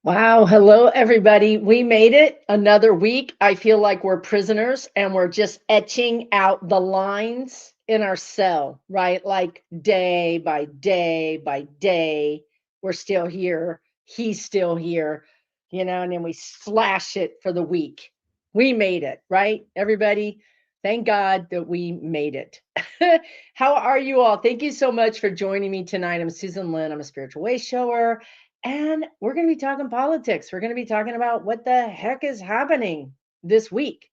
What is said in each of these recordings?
Wow. Hello, everybody. We made it another week. I feel like we're prisoners and we're just etching out the lines in our cell, right? Like day by day by day, we're still here. He's still here, and then we slash it for the week. We made it, right? Everybody, thank God that we made it. How are you all? Thank you so much for joining me tonight. I'm Susan Lynn. I'm a spiritual way shower. And we're going to be talking politics. We're going to be talking about what the heck is happening this week.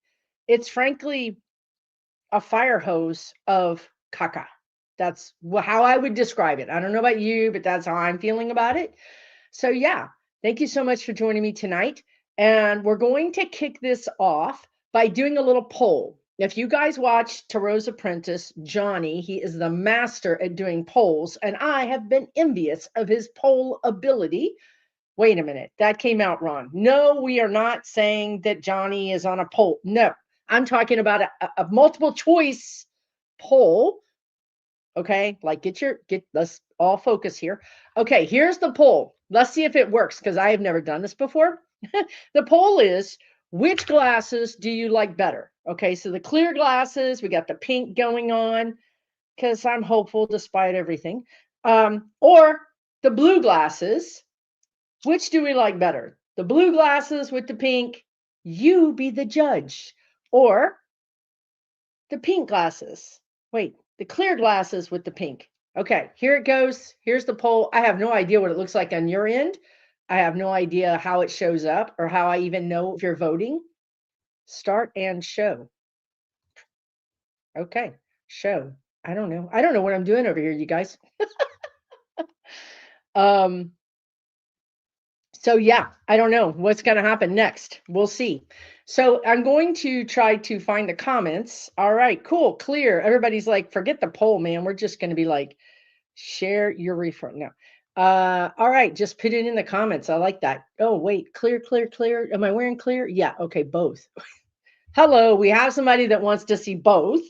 It's frankly a fire hose of caca. That's how I would describe it. I don't know about you, but that's how I'm feeling about it. So, yeah, thank you so much for joining me tonight. And we're going to kick this off by doing a little poll. If you guys watch Tarot's Apprentice, Johnny, he is the master at doing polls, and I have been envious of his poll ability. Wait a minute, that came out wrong. No, we are not saying that Johnny is on a poll. No, I'm talking about a multiple choice poll. Okay, like let's all focus here. Okay, here's the poll. Let's see if it works because I have never done this before. The poll is, which glasses do you like better? Okay, so the clear glasses, we got the pink going on because I'm hopeful despite everything. Or the blue glasses. Which do we like better? The blue glasses with the pink, you be the judge. Or the pink glasses. Wait, the clear glasses with the pink. Okay, here it goes. Here's the poll. I have no idea what it looks like on your end. I have no idea how it shows up or how I even know if you're voting. Start and show. Okay, show. I don't know. I don't know what I'm doing over here, you guys. So yeah, I don't know what's going to happen next. We'll see. So I'm going to try to find the comments. All right, cool, clear. Everybody's like, forget the poll, man. We're just going to be like, share your referral. No. All right, just put it in the comments. I like that. Oh, wait, clear, clear, clear. Am I wearing clear? Yeah, okay, both. Hello, we have somebody that wants to see both.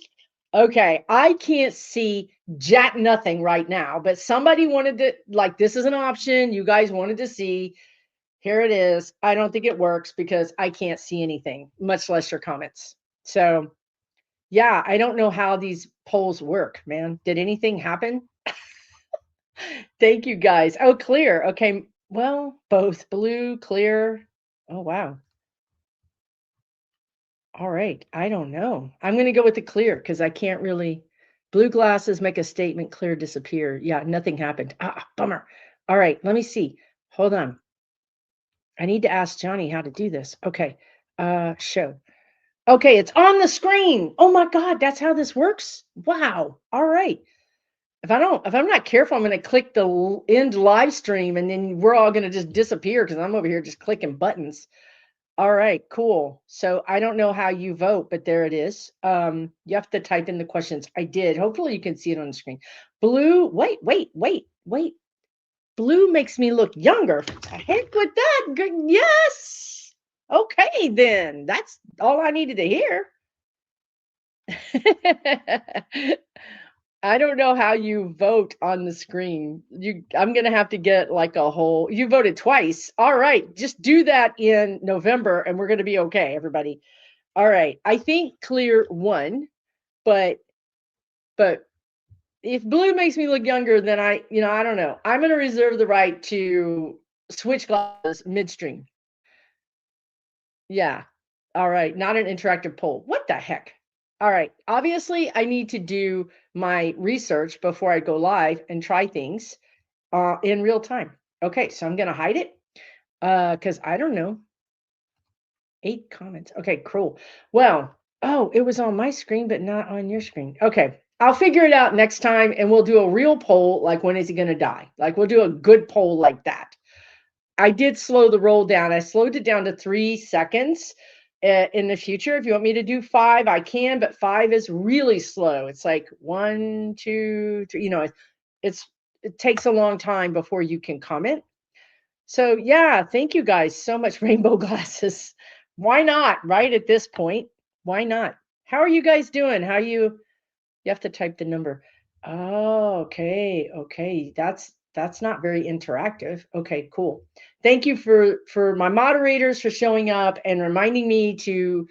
Okay, I can't see jack nothing right now, but somebody wanted to, like, this is an option. You guys wanted to see. Here it is. I don't think it works because I can't see anything, much less your comments. So, yeah, I don't know how these polls work, man. Did anything happen? Thank you, guys. Oh, clear. Okay. Well, both blue, clear. Oh, wow. All right. I don't know. I'm going to go with the clear because I can't really. Blue glasses make a statement, clear disappear. Yeah, nothing happened. Ah, bummer. All right. Let me see. Hold on. I need to ask Johnny how to do this. Okay. Show. Okay, it's on the screen. Oh my God, that's how this works. Wow. All right. If I'm not careful, I'm going to click the end live stream and then we're all going to just disappear because I'm over here just clicking buttons. All right, cool. So I don't know how you vote, but there it is. You have to type in the questions. I did. Hopefully you can see it on the screen. Blue, wait. Blue makes me look younger. The heck with that. Yes. Okay, then. That's all I needed to hear. I don't know how you vote on the screen. I'm going to have to get like a whole. You voted twice. All right. Just do that in November and we're going to be okay, everybody. All right. I think clear won, but if blue makes me look younger, then I don't know. I'm going to reserve the right to switch glasses midstream. Yeah. All right. Not an interactive poll. What the heck? All right. Obviously, I need to do my research before I go live and try things in real time. Okay. So I'm going to hide it because I don't know. 8 comments. Okay, cool. Well, oh, it was on my screen, but not on your screen. Okay. I'll figure it out next time and we'll do a real poll. Like, when is he going to die? Like, we'll do a good poll like that. I did slow the roll down. I slowed it down to 3 seconds. In the future, if you want me to do 5, I can, but 5 is really slow. It's like 1, 2, 3. It takes a long time before you can comment. So yeah, thank you guys so much. Rainbow glasses. Why not? Right at this point, why not? How are you guys doing? You have to type the number. Oh, okay. That's That's not very interactive. Okay, cool. Thank you for my moderators for showing up and reminding me to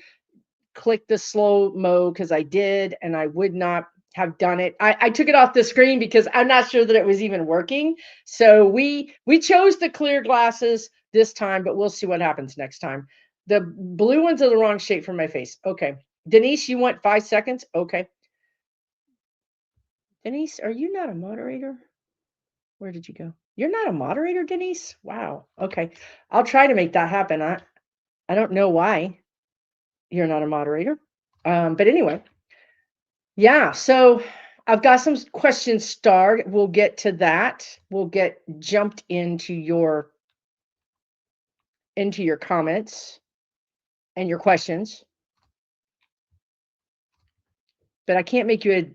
click the slow mo, because I did, and I would not have done it. I took it off the screen because I'm not sure that it was even working. So we chose the clear glasses this time, but we'll see what happens next time. The blue ones are the wrong shape for my face. Okay. Denise, you want 5 seconds? Okay. Denise, are you not a moderator? Where did you go? You're not a moderator, Denise? Wow. Okay. I'll try to make that happen. I don't know why you're not a moderator. But anyway, yeah, so I've got some questions starred. We'll get to that. We'll get jumped into your comments and your questions. But I can't make you a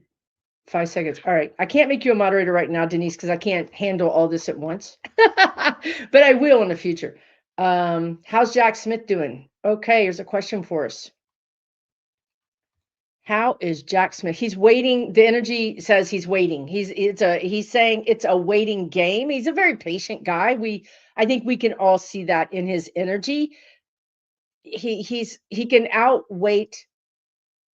5 seconds. All right. I can't make you a moderator right now, Denise, because I can't handle all this at once. But I will in the future. How's Jack Smith doing? Okay, here's a question for us. How is Jack Smith? He's waiting. The energy says he's waiting. He's saying it's a waiting game. He's a very patient guy. I think we can all see that in his energy. He can outwait.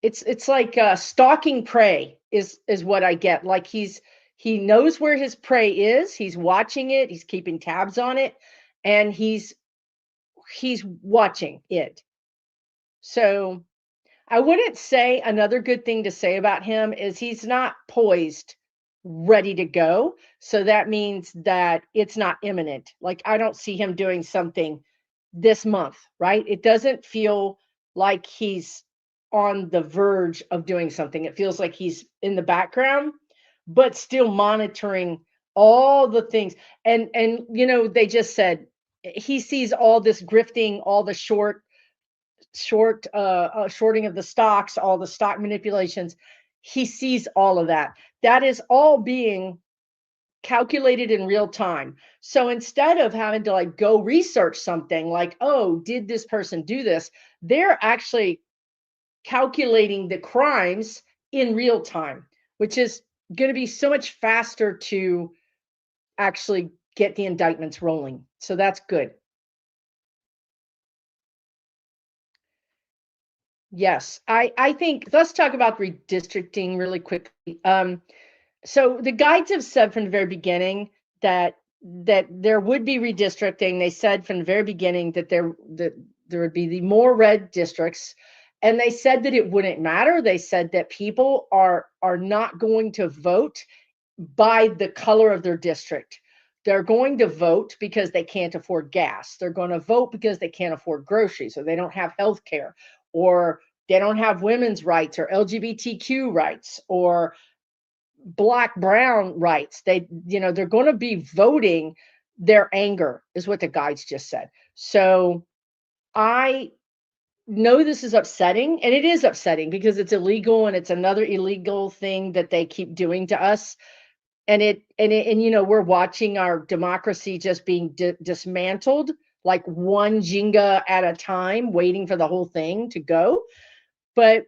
It's like stalking prey is what I get. Like he knows where his prey is. He's watching it. He's keeping tabs on it, and he's watching it. So I wouldn't say, another good thing to say about him is he's not poised, ready to go. So that means that it's not imminent. Like I don't see him doing something this month, right? It doesn't feel like he's on the verge of doing something. It feels like he's in the background, but still monitoring all the things. And you know, they just said he sees all this grifting, all the shorting of the stocks, all the stock manipulations. He sees all of that. That is all being calculated in real time. So instead of having to like go research something like, oh, did this person do this? They're actually calculating the crimes in real time, which is going to be so much faster to actually get the indictments rolling. So that's good. Yes, I think let's talk about redistricting really quickly. So the guides have said from the very beginning that there would be redistricting. They said from the very beginning that there would be the more red districts, and they said that it wouldn't matter. They said that people are not going to vote by the color of their district. They're going to vote because they can't afford gas. They're going to vote because they can't afford groceries, or they don't have health care, or they don't have women's rights or LGBTQ rights or black brown rights. They're going to be voting their anger, is what the guides just said. So I know this is upsetting, and it is upsetting because it's illegal, and it's another illegal thing that they keep doing to us. And we're watching our democracy just being dismantled, like one Jenga at a time, waiting for the whole thing to go. But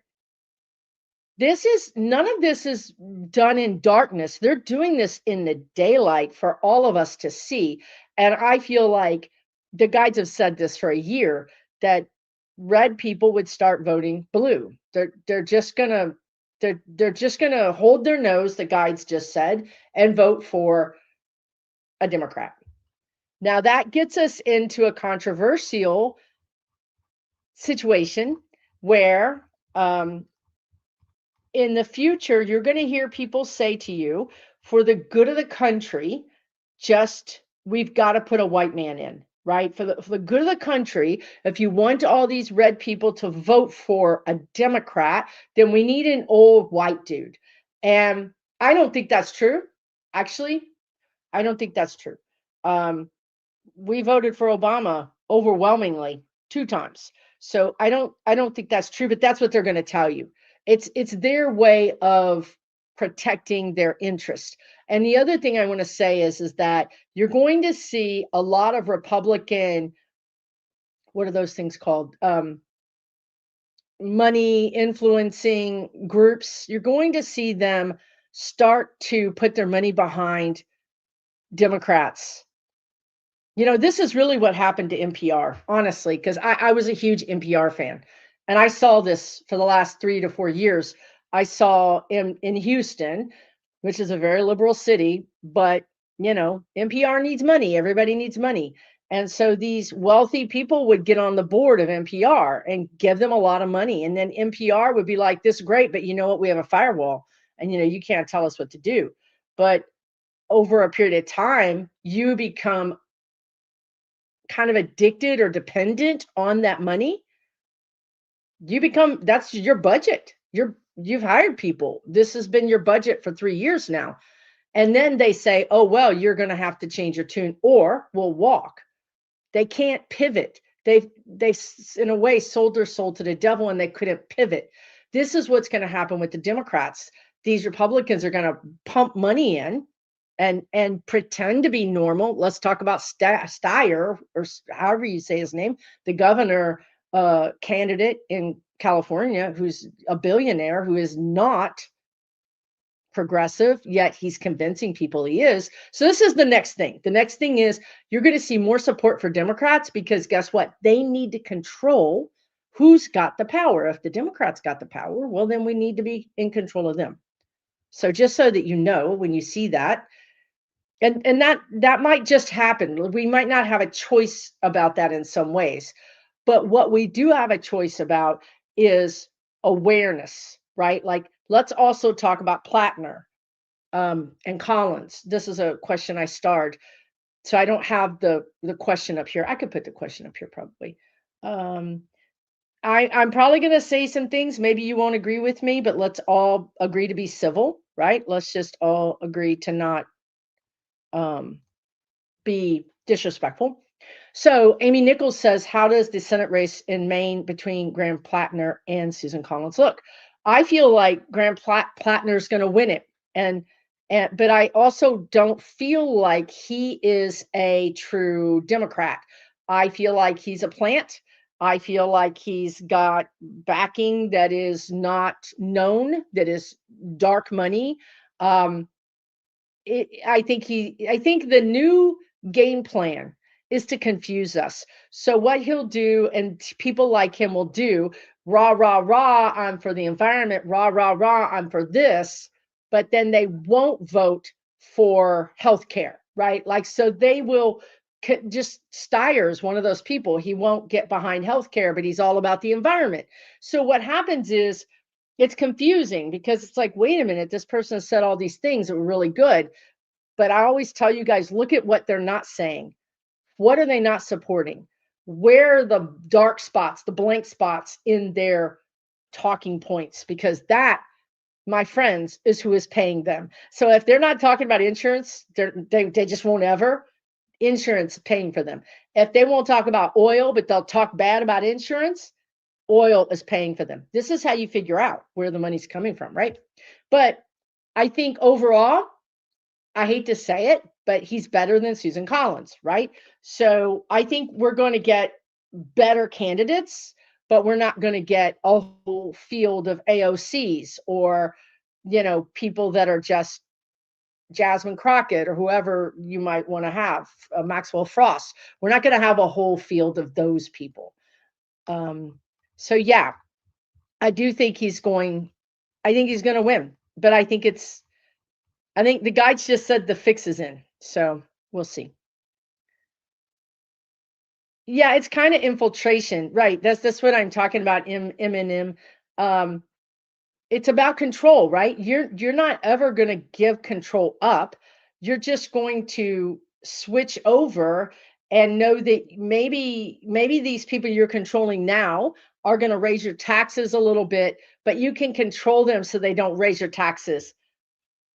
none of this is done in darkness. They're doing this in the daylight for all of us to see. And I feel like the guides have said this for a year, that red people would start voting blue. They're just gonna hold their nose, the guides just said, and vote for a Democrat. Now that gets us into a controversial situation where in the future, you're going to hear people say to you, for the good of the country, we've got to put a white man in, right? For the good of the country, if you want all these red people to vote for a Democrat, then we need an old white dude. And I don't think that's true. Actually, I don't think that's true. We voted for Obama overwhelmingly 2 times. So I don't think that's true, but that's what they're going to tell you. It's their way of protecting their interest. And the other thing I want to say is that you're going to see a lot of Republican, what are those things called? Money influencing groups. You're going to see them start to put their money behind Democrats. You know, this is really what happened to NPR, honestly, because I was a huge NPR fan. And I saw this for the last 3 to 4 years. I saw in Houston, which is a very liberal city, but, you know, NPR needs money. Everybody needs money. And so these wealthy people would get on the board of NPR and give them a lot of money. And then NPR would be like, this is great, but you know what? We have a firewall and, you know, you can't tell us what to do. But over a period of time, you become kind of addicted or dependent on that money. You become, that's your budget. You've hired people. This has been your budget for 3 years now. And then they say, oh, well, you're going to have to change your tune or we'll walk. They can't pivot. They've in a way sold their soul to the devil and they couldn't pivot. This is what's going to happen with the Democrats. These Republicans are going to pump money in and pretend to be normal. Let's talk about Steyer, or however you say his name, the governor candidate in California, who's a billionaire, who is not progressive, yet he's convincing people he is. So this is the next thing. The next thing is you're going to see more support for Democrats because guess what? They need to control who's got the power. If the Democrats got the power, well, then we need to be in control of them. So just so that you know, when you see that, and that might just happen. We might not have a choice about that in some ways, but what we do have a choice about is awareness, right? Like, let's also talk about Platner and Collins. This is a question I starred, so I don't have the question up here. I could put the question up here probably. I'm probably going to say some things. Maybe you won't agree with me, but let's all agree to be civil, right? Let's just all agree to not be disrespectful. So Amy Nichols says, how does the Senate race in Maine between Graham Platner and Susan Collins look? I feel like Graham Platner is going to win it. But I also don't feel like he is a true Democrat. I feel like he's a plant. I feel like he's got backing that is not known, that is dark money. I think the new game plan is to confuse us. So what he'll do, and people like him will do, rah, rah, rah, I'm for the environment, rah, rah, rah, I'm for this, but then they won't vote for healthcare, right? Like, so they will just, Steyer's one of those people. He won't get behind healthcare, but he's all about the environment. So what happens is, it's confusing because it's like, wait a minute, this person has said all these things that were really good. But I always tell you guys, look at what they're not saying. What are they not supporting? Where are the dark spots, the blank spots in their talking points? Because that, my friends, is who is paying them. So if they're not talking about insurance, they just won't ever. Insurance paying for them. If they won't talk about oil, but they'll talk bad about insurance, oil is paying for them. This is how you figure out where the money's coming from, right? But I think overall, I hate to say it, but he's better than Susan Collins, right? So I think we're going to get better candidates, but we're not going to get a whole field of AOCs or, you know, people that are just Jasmine Crockett or whoever you might want to have, Maxwell Frost. We're not going to have a whole field of those people. So yeah, I do think he's going to win, but I think the guides just said the fix is in, so we'll see. Yeah, it's kind of infiltration, right? That's what I'm talking about. M. It's about control, right? You're not ever going to give control up. You're just going to switch over and know that maybe these people you're controlling now are going to raise your taxes a little bit, but you can control them so they don't raise your taxes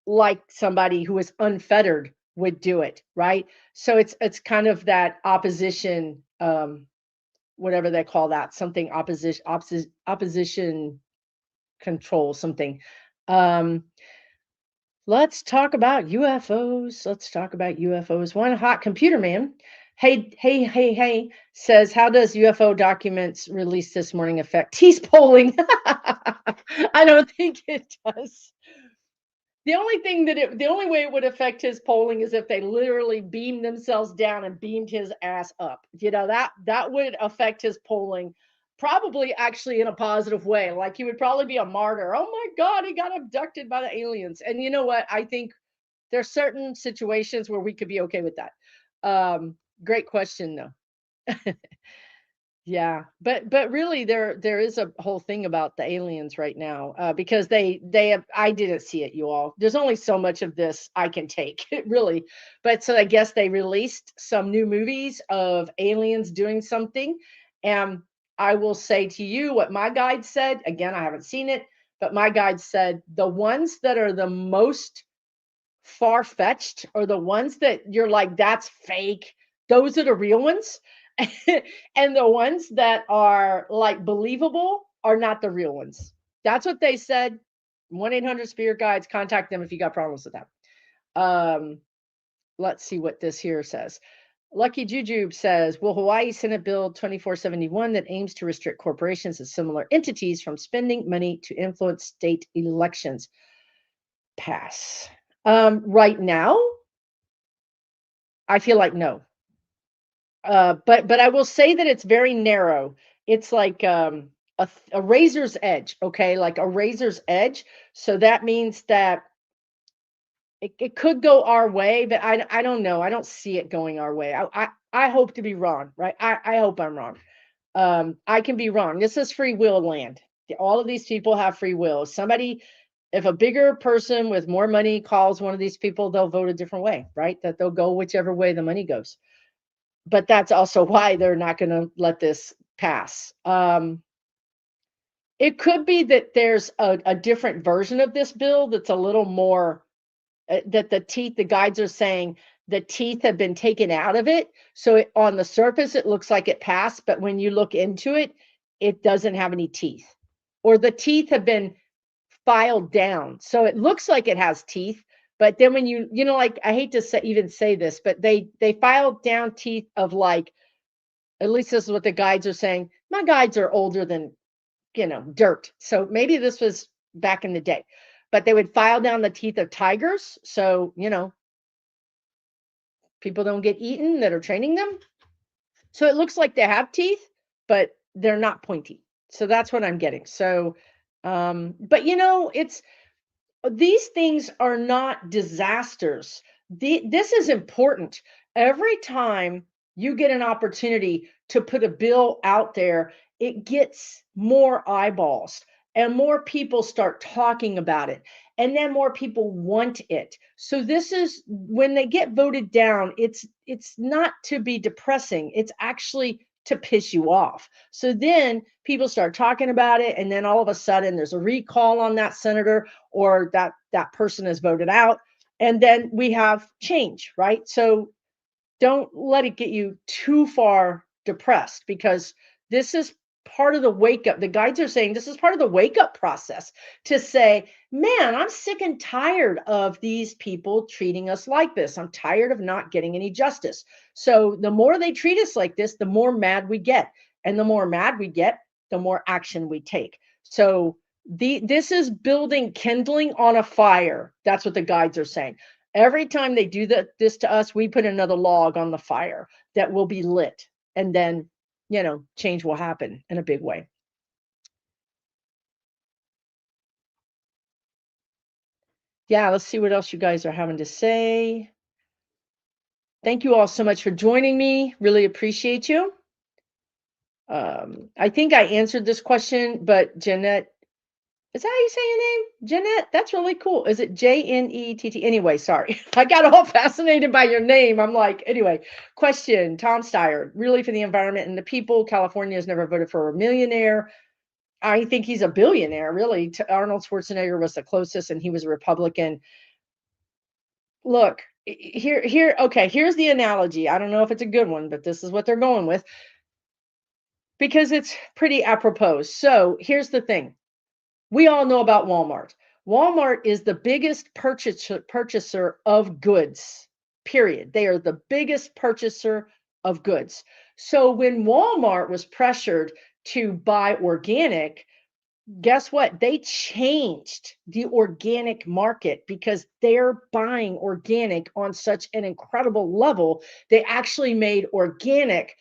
like somebody who is unfettered would do it, right? So it's kind of that opposition, whatever they call that, something opposition control, something. Let's talk about UFOs. One hot computer man. Hey, says, how does UFO documents released this morning affect T's polling? I don't think it does. The only way it would affect his polling is if they literally beamed themselves down and beamed his ass up. That would affect his polling, probably actually in a positive way. Like he would probably be a martyr. Oh my God, he got abducted by the aliens. And you know what? I think there's certain situations where we could be okay with that. Great question though. Yeah, but really there is a whole thing about the aliens right now, because they have, I didn't see it, you all. There's only so much of this I can take, really. But so I guess they released some new movies of aliens doing something, and I will say to you what my guide said. Again, I haven't seen it, but my guide said the ones that are the most far-fetched are the ones that you're like, that's fake. Those are the real ones. And the ones that are like believable are not the real ones. That's what they said. 1-800 Spirit Guides, contact them if you got problems with that. Let's see what this here says. Lucky Jujube says, will Hawaii Senate Bill 2471 that aims to restrict corporations and similar entities from spending money to influence state elections pass? Right now, I feel like no. But I will say that it's very narrow. It's like a razor's edge, okay? Like a razor's edge. So that means that it could go our way, but I don't know. I don't see it going our way. I hope to be wrong, right? I hope I'm wrong. I can be wrong. This is free will land. All of these people have free will. If a bigger person with more money calls one of these people, they'll vote a different way, right? That they'll go whichever way the money goes. But that's also why they're not going to let this pass. It could be that there's a different version of this bill that's a little more, that the guides are saying the teeth have been taken out of it. So on the surface, it looks like it passed, but when you look into it, it doesn't have any teeth, or the teeth have been filed down. So it looks like it has teeth, but then when like, I hate to even say this, but they filed down teeth of like, at least this is what the guides are saying. My guides are older than, dirt. So maybe this was back in the day, but they would file down the teeth of tigers. So, people don't get eaten that are training them. So it looks like they have teeth, but they're not pointy. So that's what I'm getting. So, but these things are not disasters. This is important. Every time you get an opportunity to put a bill out there, it gets more eyeballs and more people start talking about it. And then more people want it. So this is when they get voted down, it's not to be depressing. It's actually to piss you off. So then people start talking about it, and then all of a sudden there's a recall on that senator, or that person is voted out, and then we have change, right? So don't let it get you too far depressed, because this is part of the wake up. The guides are saying this is part of the wake up process to say, man, I'm sick and tired of these people treating us like this. I'm tired of not getting any justice. So the more they treat us like this, the more mad we get. And the more mad we get, the more action we take. So this is building kindling on a fire. That's what the guides are saying. Every time they do this to us, we put another log on the fire that will be lit. And then, change will happen in a big way. Yeah, let's see what else you guys are having to say. Thank you all so much for joining me. Really appreciate you. I think I answered this question, but Jeanette, is that how you say your name? Jeanette, that's really cool. Is it Jnett? Anyway, sorry. I got all fascinated by your name. I'm like, anyway, question, Tom Steyer, really for the environment and the people, California has never voted for a millionaire. I think he's a billionaire, really. Arnold Schwarzenegger was the closest, and he was a Republican. Look, okay, here's the analogy. I don't know if it's a good one, but this is what they're going with, because it's pretty apropos. So here's the thing. We all know about Walmart. Walmart is the biggest purchaser of goods, period. They are the biggest purchaser of goods. So when Walmart was pressured to buy organic, guess what? They changed the organic market because they're buying organic on such an incredible level. They actually made organic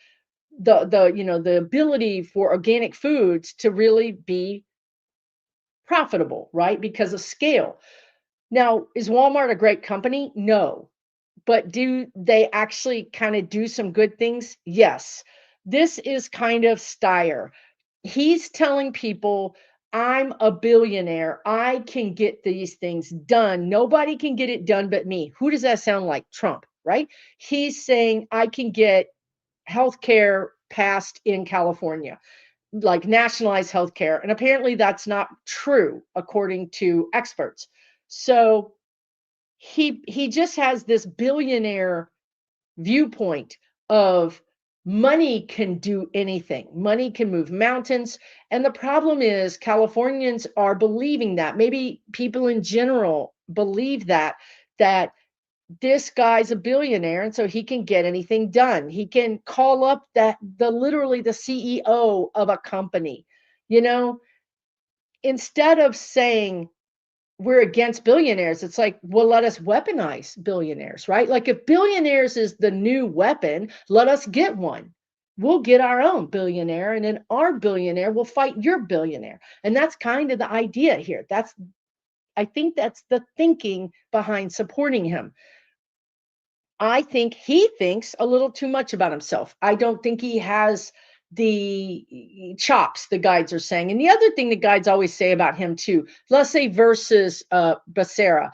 the ability for organic foods to really be profitable, right? Because of scale. Now, is Walmart a great company? No. But do they actually kind of do some good things? Yes. This is kind of Steyer. He's telling people, I'm a billionaire. I can get these things done. Nobody can get it done but me. Who does that sound like? Trump, right? He's saying, I can get healthcare passed in California, like nationalized healthcare. And apparently that's not true, according to experts. So he just has this billionaire viewpoint of money can do anything. Money can move mountains. And the problem is Californians are believing that. Maybe people in general believe that this guy's a billionaire and so he can get anything done. He can call up literally the CEO of a company. You know, instead of saying we're against billionaires, it's like, well, let us weaponize billionaires, right? Like if billionaires is the new weapon, let us get one. We'll get our own billionaire, and then our billionaire will fight your billionaire. And that's kind of the idea here. I think that's the thinking behind supporting him. I think he thinks a little too much about himself. I don't think he has the chops, the guides are saying. And the other thing the guides always say about him too, let's say versus Becerra.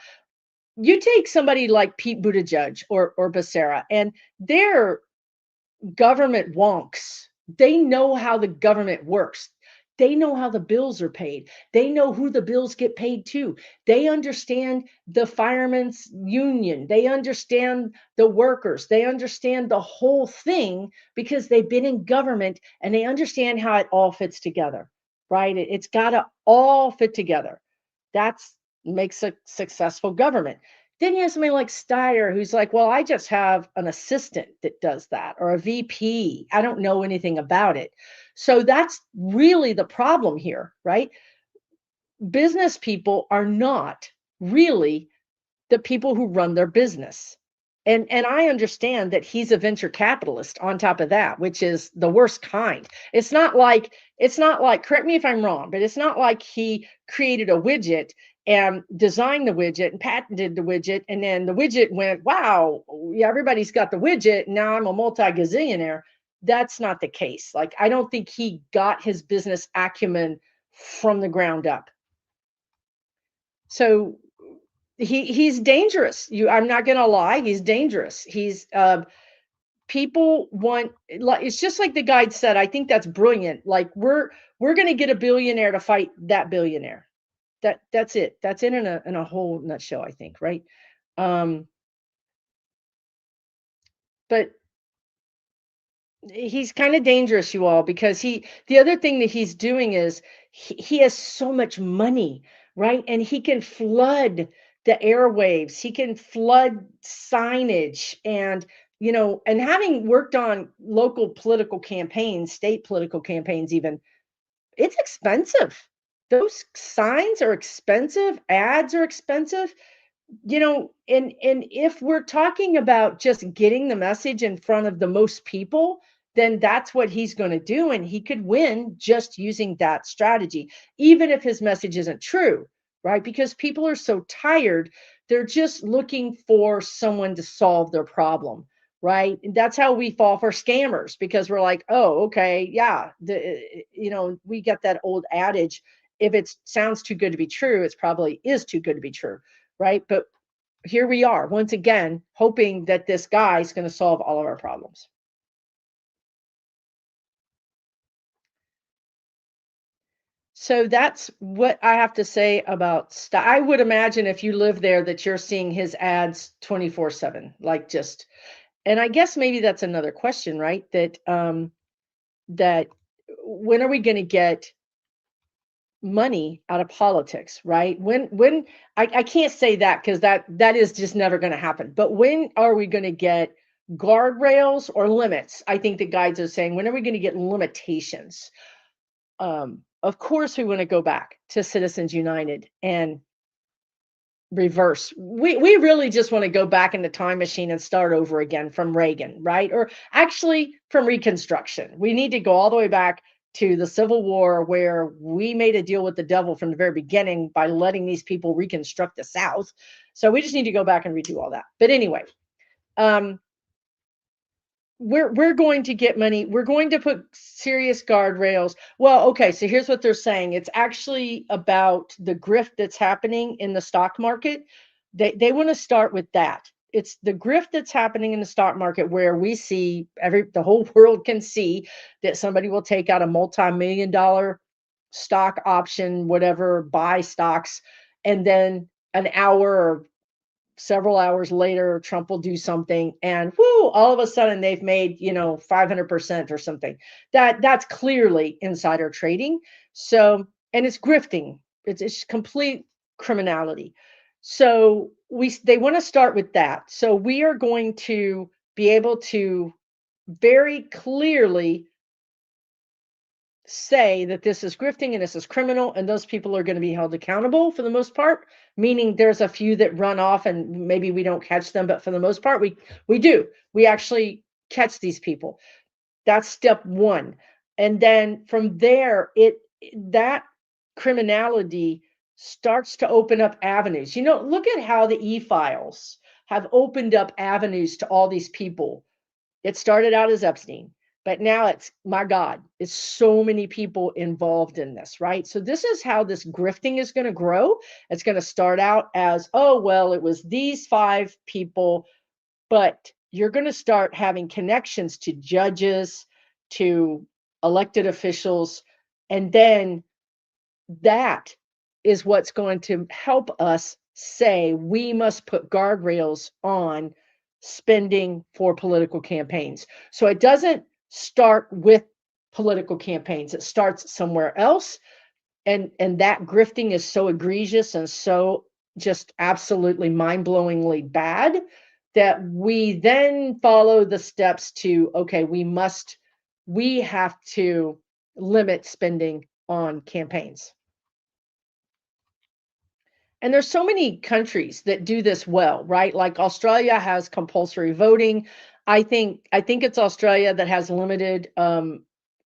You take somebody like Pete Buttigieg or Becerra, and they're government wonks. They know how the government works. They know how the bills are paid. They know who the bills get paid to. They understand the firemen's union. They understand the workers. They understand the whole thing because they've been in government and they understand how it all fits together, right? It's got to all fit together. That's makes a successful government. Then you have somebody like Steyer who's like, well, I just have an assistant that does that, or a VP. I don't know anything about it. So that's really the problem here, right? Business people are not really the people who run their business. And I understand that he's a venture capitalist on top of that, which is the worst kind. It's not like, correct me if I'm wrong, but it's not like he created a widget and designed the widget and patented the widget. And then the widget went, wow, yeah, everybody's got the widget. Now I'm a multi-gazillionaire. That's not the case. Like, I don't think he got his business acumen from the ground up. So he's dangerous. I'm not going to lie. He's dangerous. He's people want, it's just like the guide said. I think that's brilliant. Like we're going to get a billionaire to fight that billionaire. That's it. That's it in a whole nutshell, I think. Right. But he's kind of dangerous, you all, because the other thing that he's doing is he has so much money, right? And he can flood the airwaves, he can flood signage, and and having worked on local political campaigns, state political campaigns even, it's expensive. Those signs are expensive, ads are expensive, and if we're talking about just getting the message in front of the most people, then that's what he's going to do. And he could win just using that strategy, even if his message isn't true, right? Because people are so tired. They're just looking for someone to solve their problem, right? And that's how we fall for scammers, because we're like, oh, okay, yeah. We get that old adage, if it sounds too good to be true, it probably is too good to be true. Right. But here we are once again, hoping that this guy is going to solve all of our problems. So that's what I have to say about I would imagine if you live there that you're seeing his ads 24/7, like just, and I guess maybe that's another question, right? That when are we going to get money out of politics, right? When I can't say that because that is just never going to happen. But when are we going to get guardrails or limits? I think the guides are saying, when are we going to get limitations of course we want to go back to Citizens United and reverse. We really just want to go back in the time machine and start over again from Reagan, right? Or actually from Reconstruction. We need to go all the way back to the Civil War, where we made a deal with the devil from the very beginning by letting these people reconstruct the South. So we just need to go back and redo all that. But anyway, we're going to get money. We're going to put serious guardrails. Well, okay, so here's what they're saying. It's actually about the grift that's happening in the stock market. They want to start with that. It's the grift that's happening in the stock market, where we see the whole world can see that somebody will take out a multi-million-dollar stock option, whatever, buy stocks, and then an hour or several hours later, Trump will do something, and whoo, all of a sudden they've made, 500% or something. That's clearly insider trading. So, and it's grifting. It's complete criminality. So they want to start with that. So we are going to be able to very clearly say that this is grifting and this is criminal, and those people are going to be held accountable for the most part, meaning there's a few that run off and maybe we don't catch them, but for the most part we actually catch these people. That's step one. And then from there, that criminality starts to open up avenues. Look at how the e-files have opened up avenues to all these people. It started out as Epstein, but now it's, my God, it's so many people involved in this, right? So this is how this grifting is going to grow. It's going to start out as, oh, well, it was these 5 people, but you're going to start having connections to judges, to elected officials, and then that is what's going to help us say we must put guardrails on spending for political campaigns. So it doesn't start with political campaigns. It starts somewhere else. And that grifting is so egregious and so just absolutely mind-blowingly bad that we then follow the steps to, okay, we have to limit spending on campaigns. And there's so many countries that do this well, right? Like Australia has compulsory voting. I think it's Australia that has limited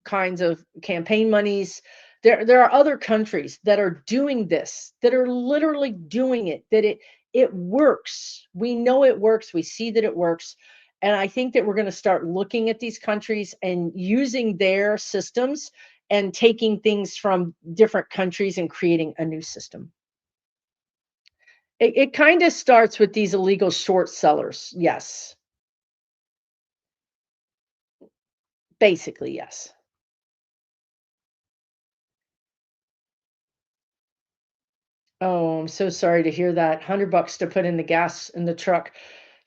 kinds of campaign monies. There are other countries that are doing this, that are literally doing it, that it works. We know it works. We see that it works. And I think that we're going to start looking at these countries and using their systems and taking things from different countries and creating a new system. It kind of starts with these illegal short sellers. Yes. Basically, yes. Oh, I'm so sorry to hear that. $100 to put in the gas in the truck.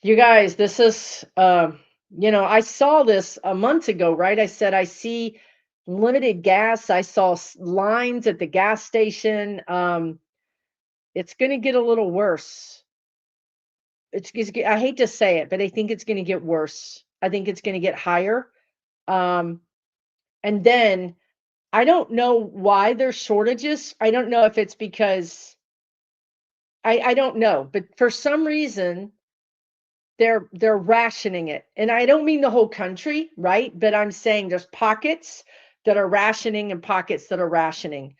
You guys, this is, I saw this a month ago, right? I said, I see limited gas. I saw lines at the gas station. It's going to get a little worse. I hate to say it, but I think it's going to get worse. I think it's going to get higher. And then I don't know why there's shortages. I don't know if it's because I don't know, but for some reason they're rationing it. And I don't mean the whole country, right? But I'm saying there's pockets that are rationing and pockets that are rationing.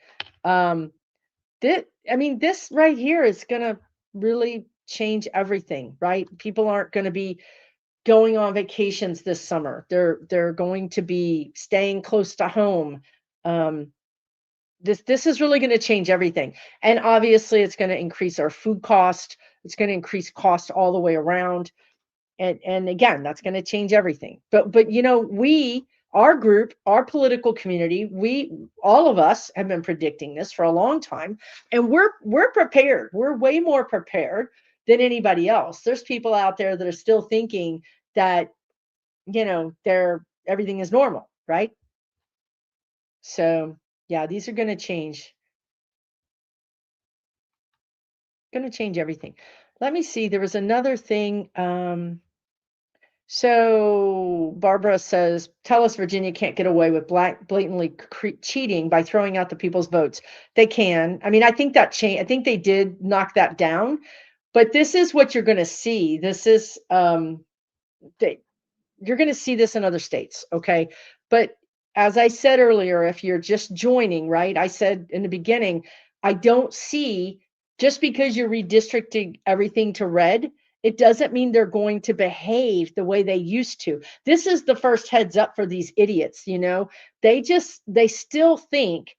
This right here is going to really change everything, right? People aren't going to be going on vacations this summer. They're going to be staying close to home. This is really going to change everything. And obviously it's going to increase our food cost. It's going to increase cost all the way around. And again, that's going to change everything. But our group, our political community, all of us have been predicting this for a long time, and we're prepared. We're way more prepared than anybody else. There's people out there that are still thinking that, everything is normal, right? So yeah, these are going to change. Going to change everything. Let me see. There was another thing. So Barbara says, tell us Virginia can't get away with blatantly cheating by throwing out the people's votes. They can. I mean, I think that I think they did knock that down, but this is what you're going to see. This is you're going to see this in other states, okay? But as I said earlier, if you're just joining, right? I said in the beginning, I don't see, just because you're redistricting everything to red, it doesn't mean they're going to behave the way they used to. This is the first heads up for these idiots, you know? They still think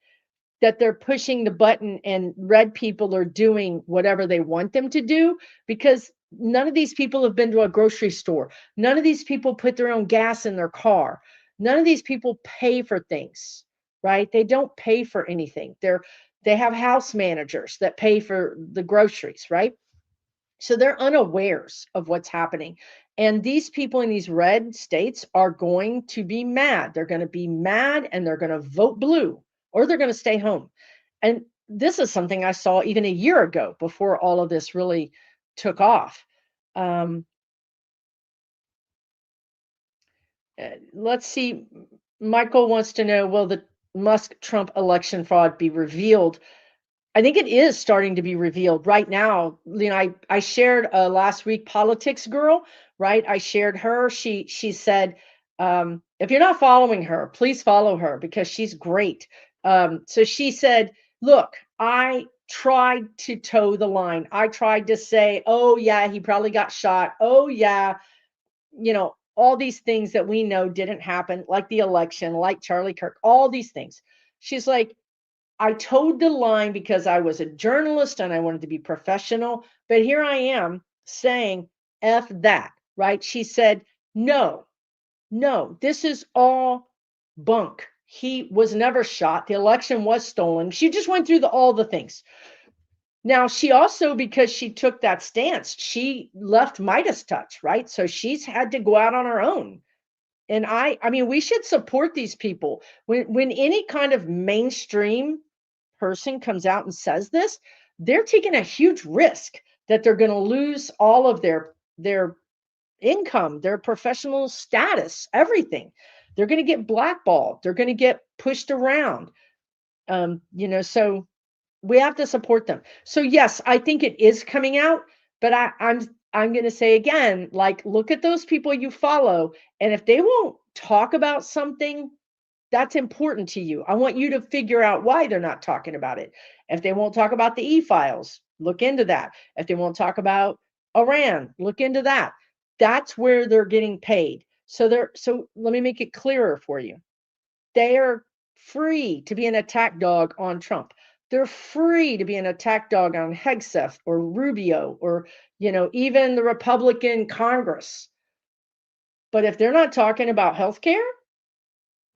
that they're pushing the button and red people are doing whatever they want them to do, because none of these people have been to a grocery store. None of these people put their own gas in their car. None of these people pay for things, right? They don't pay for anything. They have house managers that pay for the groceries, right? So they're unawares of what's happening. And these people in these red states are going to be mad. They're going to be mad and they're going to vote blue, or they're going to stay home. And this is something I saw even a year ago before all of this really took off. Let's see. Michael wants to know, will the Musk Trump election fraud be revealed? I think it is starting to be revealed right now. You know, I shared last week Politics Girl, right? I shared her. She said, if you're not following her, please follow her because she's great. So she said, look, I tried to toe the line. I tried to say, oh yeah, he probably got shot. Oh yeah, you know, all these things that we know didn't happen, like the election, like Charlie Kirk, all these things. She's like, I toed the line because I was a journalist and I wanted to be professional. But here I am saying, F that, right? She said, no, this is all bunk. He was never shot. The election was stolen. She just went through all the things. Now, she also, because she took that stance, she left Midas touch, right? So she's had to go out on her own. And I mean, we should support these people. When any kind of mainstream person comes out and says this, they're taking a huge risk that they're going to lose all of their income, their professional status, everything. They're going to get blackballed. They're going to get pushed around. You know, so we have to support them. So yes, I think it is coming out, but I'm going to say again, like, look at those people you follow, and if they won't talk about something that's important to you, I want you to figure out why they're not talking about it. If they won't talk about the e-files, look into that. If they won't talk about Iran, look into that. That's where they're getting paid. So let me make it clearer for you. They are free to be an attack dog on Trump. They're free to be an attack dog on Hegseth or Rubio or, you know, even the Republican Congress. But if they're not talking about healthcare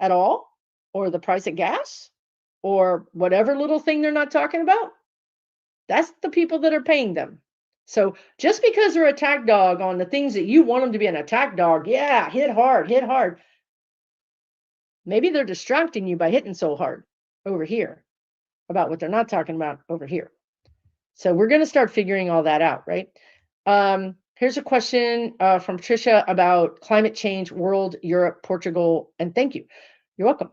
at all, or the price of gas, or whatever little thing they're not talking about, that's the people that are paying them. So just because they're attack dog on the things that you want them to be an attack dog, yeah, hit hard, hit hard. Maybe they're distracting you by hitting so hard over here about what they're not talking about over here. So we're going to start figuring all that out, right? Here's a question from Patricia about climate change, world, Europe, Portugal, and thank you. You're welcome.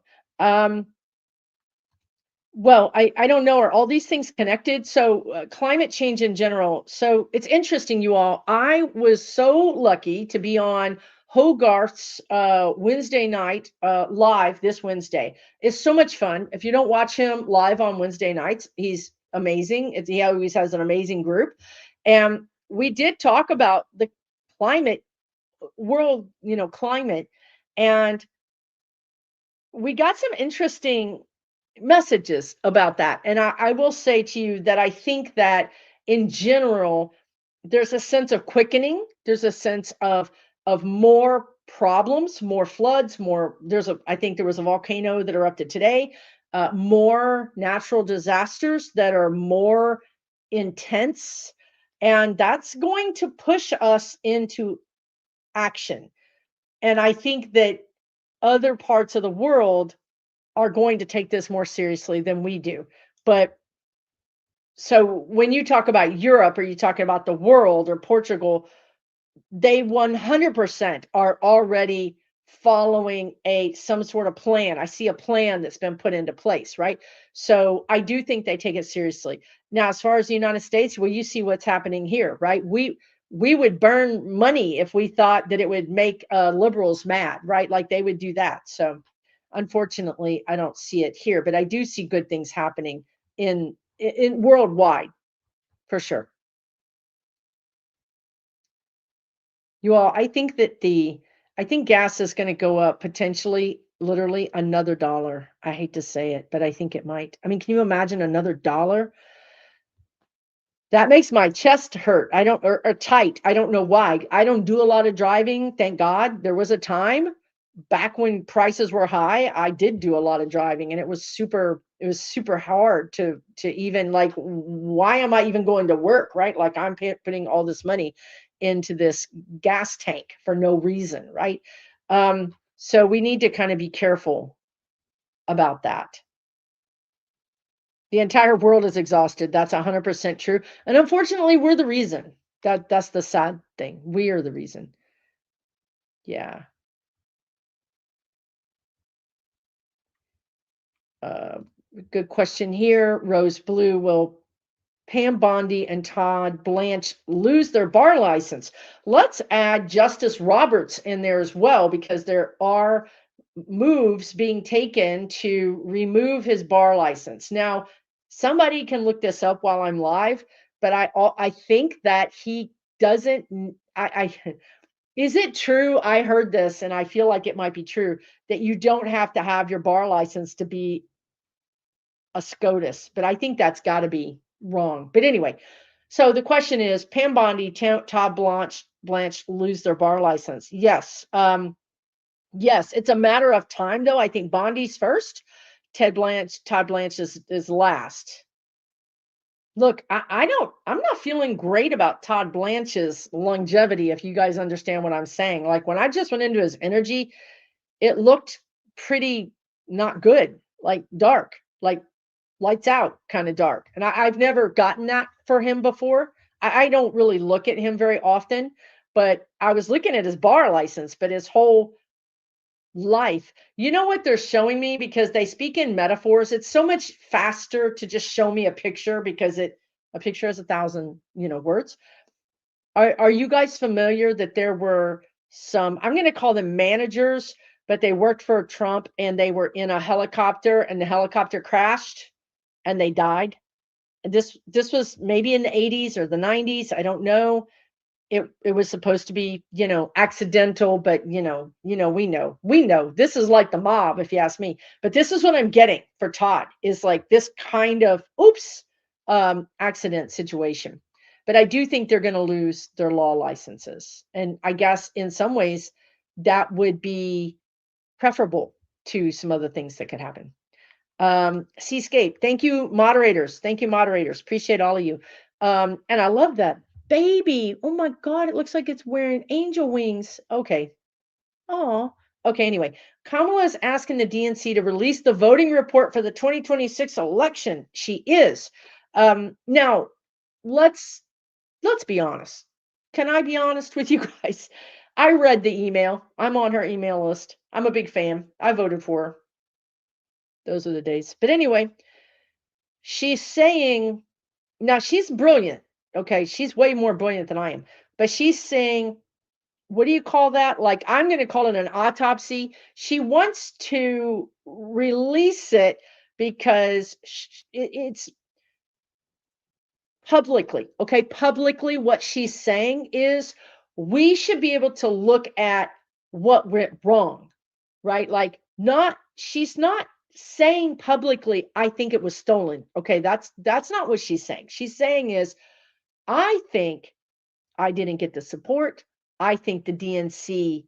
Well, I don't know. Are all these things connected? So climate change in general. So it's interesting, you all. I was so lucky to be on Hogarth's Wednesday night live this Wednesday. It's so much fun. If you don't watch him live on Wednesday nights, he's amazing. He always has an amazing group. And we did talk about the climate, world, you know, climate. And we got some interesting messages about that. And I will say to you that I think that in general, there's a sense of quickening. There's a sense of more problems, more floods, more. I think there was a volcano that erupted today. More natural disasters that are more intense, and that's going to push us into action. And I think that other parts of the world are going to take this more seriously than we do. But so when you talk about Europe, are you talking about the world or Portugal? they 100% are already following some sort of plan. I see a plan that's been put into place, right? So I do think they take it seriously. Now, as far as the United States, well, you see what's happening here, right? We would burn money if we thought that it would make liberals mad, right? Like they would do that. So unfortunately, I don't see it here, but I do see good things happening in worldwide for sure. You all, I think gas is going to go up potentially, literally another dollar. I hate to say it, but I think it might. I mean, can you imagine another dollar? That makes my chest hurt. I don't, or tight. I don't know why. I don't do a lot of driving. Thank God. There was a time back when prices were high, I did do a lot of driving, and it was super hard to even like, why am I even going to work, right? Like I'm putting all this money into this gas tank for no reason, right? So we need to kind of be careful about that. The entire world is exhausted. That's 100% true. And unfortunately, we're the reason. That's the sad thing. We are the reason. Yeah. Good question here. Rose Blue, will Pam Bondi and Todd Blanche lose their bar license? Let's add Justice Roberts in there as well, because there are moves being taken to remove his bar license. Now, somebody can look this up while I'm live, but I think that he doesn't. I is it true? I heard this, and I feel like it might be true, that you don't have to have your bar license to be a SCOTUS, but I think that's got to be wrong. But anyway, so the question is, Pam Bondi, Todd Blanche lose their bar license? Yes. Yes, it's a matter of time, though. I think Bondi's first. Todd Blanche is last. Look, I'm not feeling great about Todd Blanche's longevity, if you guys understand what I'm saying. Like when I just went into his energy, it looked pretty not good, like dark, like lights out kind of dark. And I've never gotten that for him before. I don't really look at him very often, but I was looking at his bar license, but his whole life. You know what they're showing me? Because they speak in metaphors. It's so much faster to just show me a picture, because a picture has 1,000, words. Are you guys familiar that there were some, I'm going to call them managers, but they worked for Trump, and they were in a helicopter, and the helicopter crashed and they died? And this was maybe in the 80s or the 90s, I don't know. It was supposed to be, accidental, but we know this is like the mob, if you ask me. But this is what I'm getting for Todd, is like this kind of oops accident situation. But I do think they're going to lose their law licenses, and I guess in some ways that would be preferable to some other things that could happen. Seascape, thank you, moderators. Thank you, moderators. Appreciate all of you. And I love that baby. Oh my God, it looks like it's wearing angel wings. Okay. Oh, okay. Anyway, Kamala is asking the DNC to release the voting report for the 2026 election. She is. Now, let's be honest. Can I be honest with you guys? I read the email. I'm on her email list. I'm a big fan. I voted for her. Those are the days. But anyway, she's saying, now she's brilliant. Okay. She's way more brilliant than I am. But she's saying, what do you call that? Like, I'm going to call it an autopsy. She wants to release it because it's publicly. Okay. Publicly, what she's saying is we should be able to look at what went wrong, right? Like, she's not saying publicly, I think it was stolen. Okay, that's not what she's saying. She's saying is, I think I didn't get the support. I think the DNC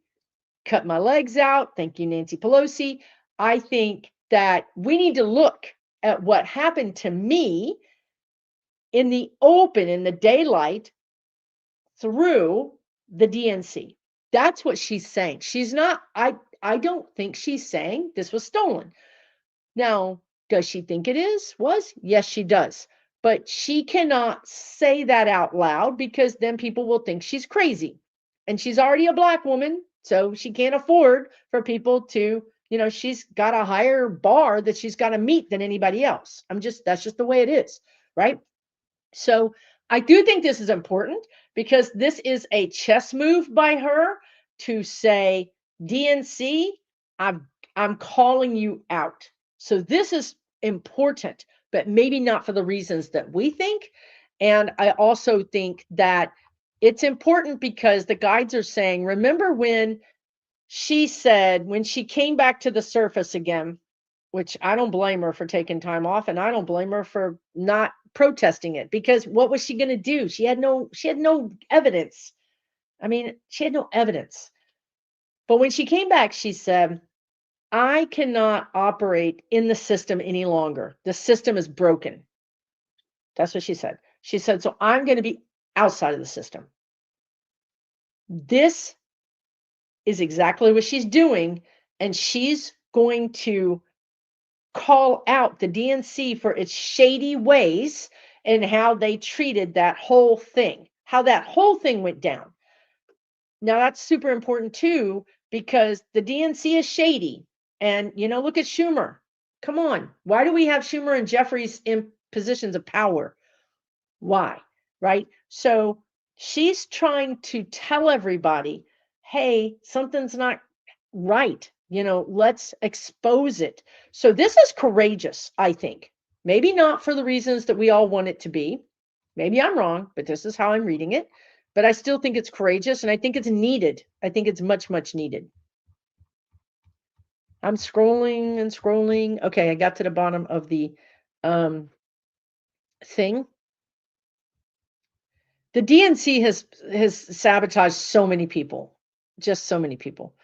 cut my legs out. Thank you, Nancy Pelosi. I think that we need to look at what happened to me in the open, in the daylight, through the DNC. That's what she's saying. She's not, I don't think she's saying this was stolen. Now, does she think it was? Yes, she does. But she cannot say that out loud, because then people will think she's crazy. And she's already a Black woman, so she can't afford for people to, she's got a higher bar that she's got to meet than anybody else. That's just the way it is, right? So I do think this is important because this is a chess move by her to say, DNC, I'm calling you out. So this is important, but maybe not for the reasons that we think. And I also think that it's important because the guides are saying, remember when she said, when she came back to the surface again, which I don't blame her for taking time off, and I don't blame her for not protesting it, because what was she going to do? She had no evidence. I mean, she had no evidence. But when she came back, she said, I cannot operate in the system any longer. The system is broken. That's what she said. She said, so I'm going to be outside of the system. This is exactly what she's doing, and she's going to call out the DNC for its shady ways and how they treated that whole thing, how that whole thing went down. Now, that's super important too, because the DNC is shady. And, look at Schumer. Come on. Why do we have Schumer and Jeffries in positions of power? Why? Right? So she's trying to tell everybody, hey, something's not right. Let's expose it. So this is courageous, I think. Maybe not for the reasons that we all want it to be. Maybe I'm wrong, but this is how I'm reading it. But I still think it's courageous, and I think it's needed. I think it's much, much needed. I'm scrolling and scrolling. Okay, I got to the bottom of the thing. The DNC has sabotaged so many people, just so many people.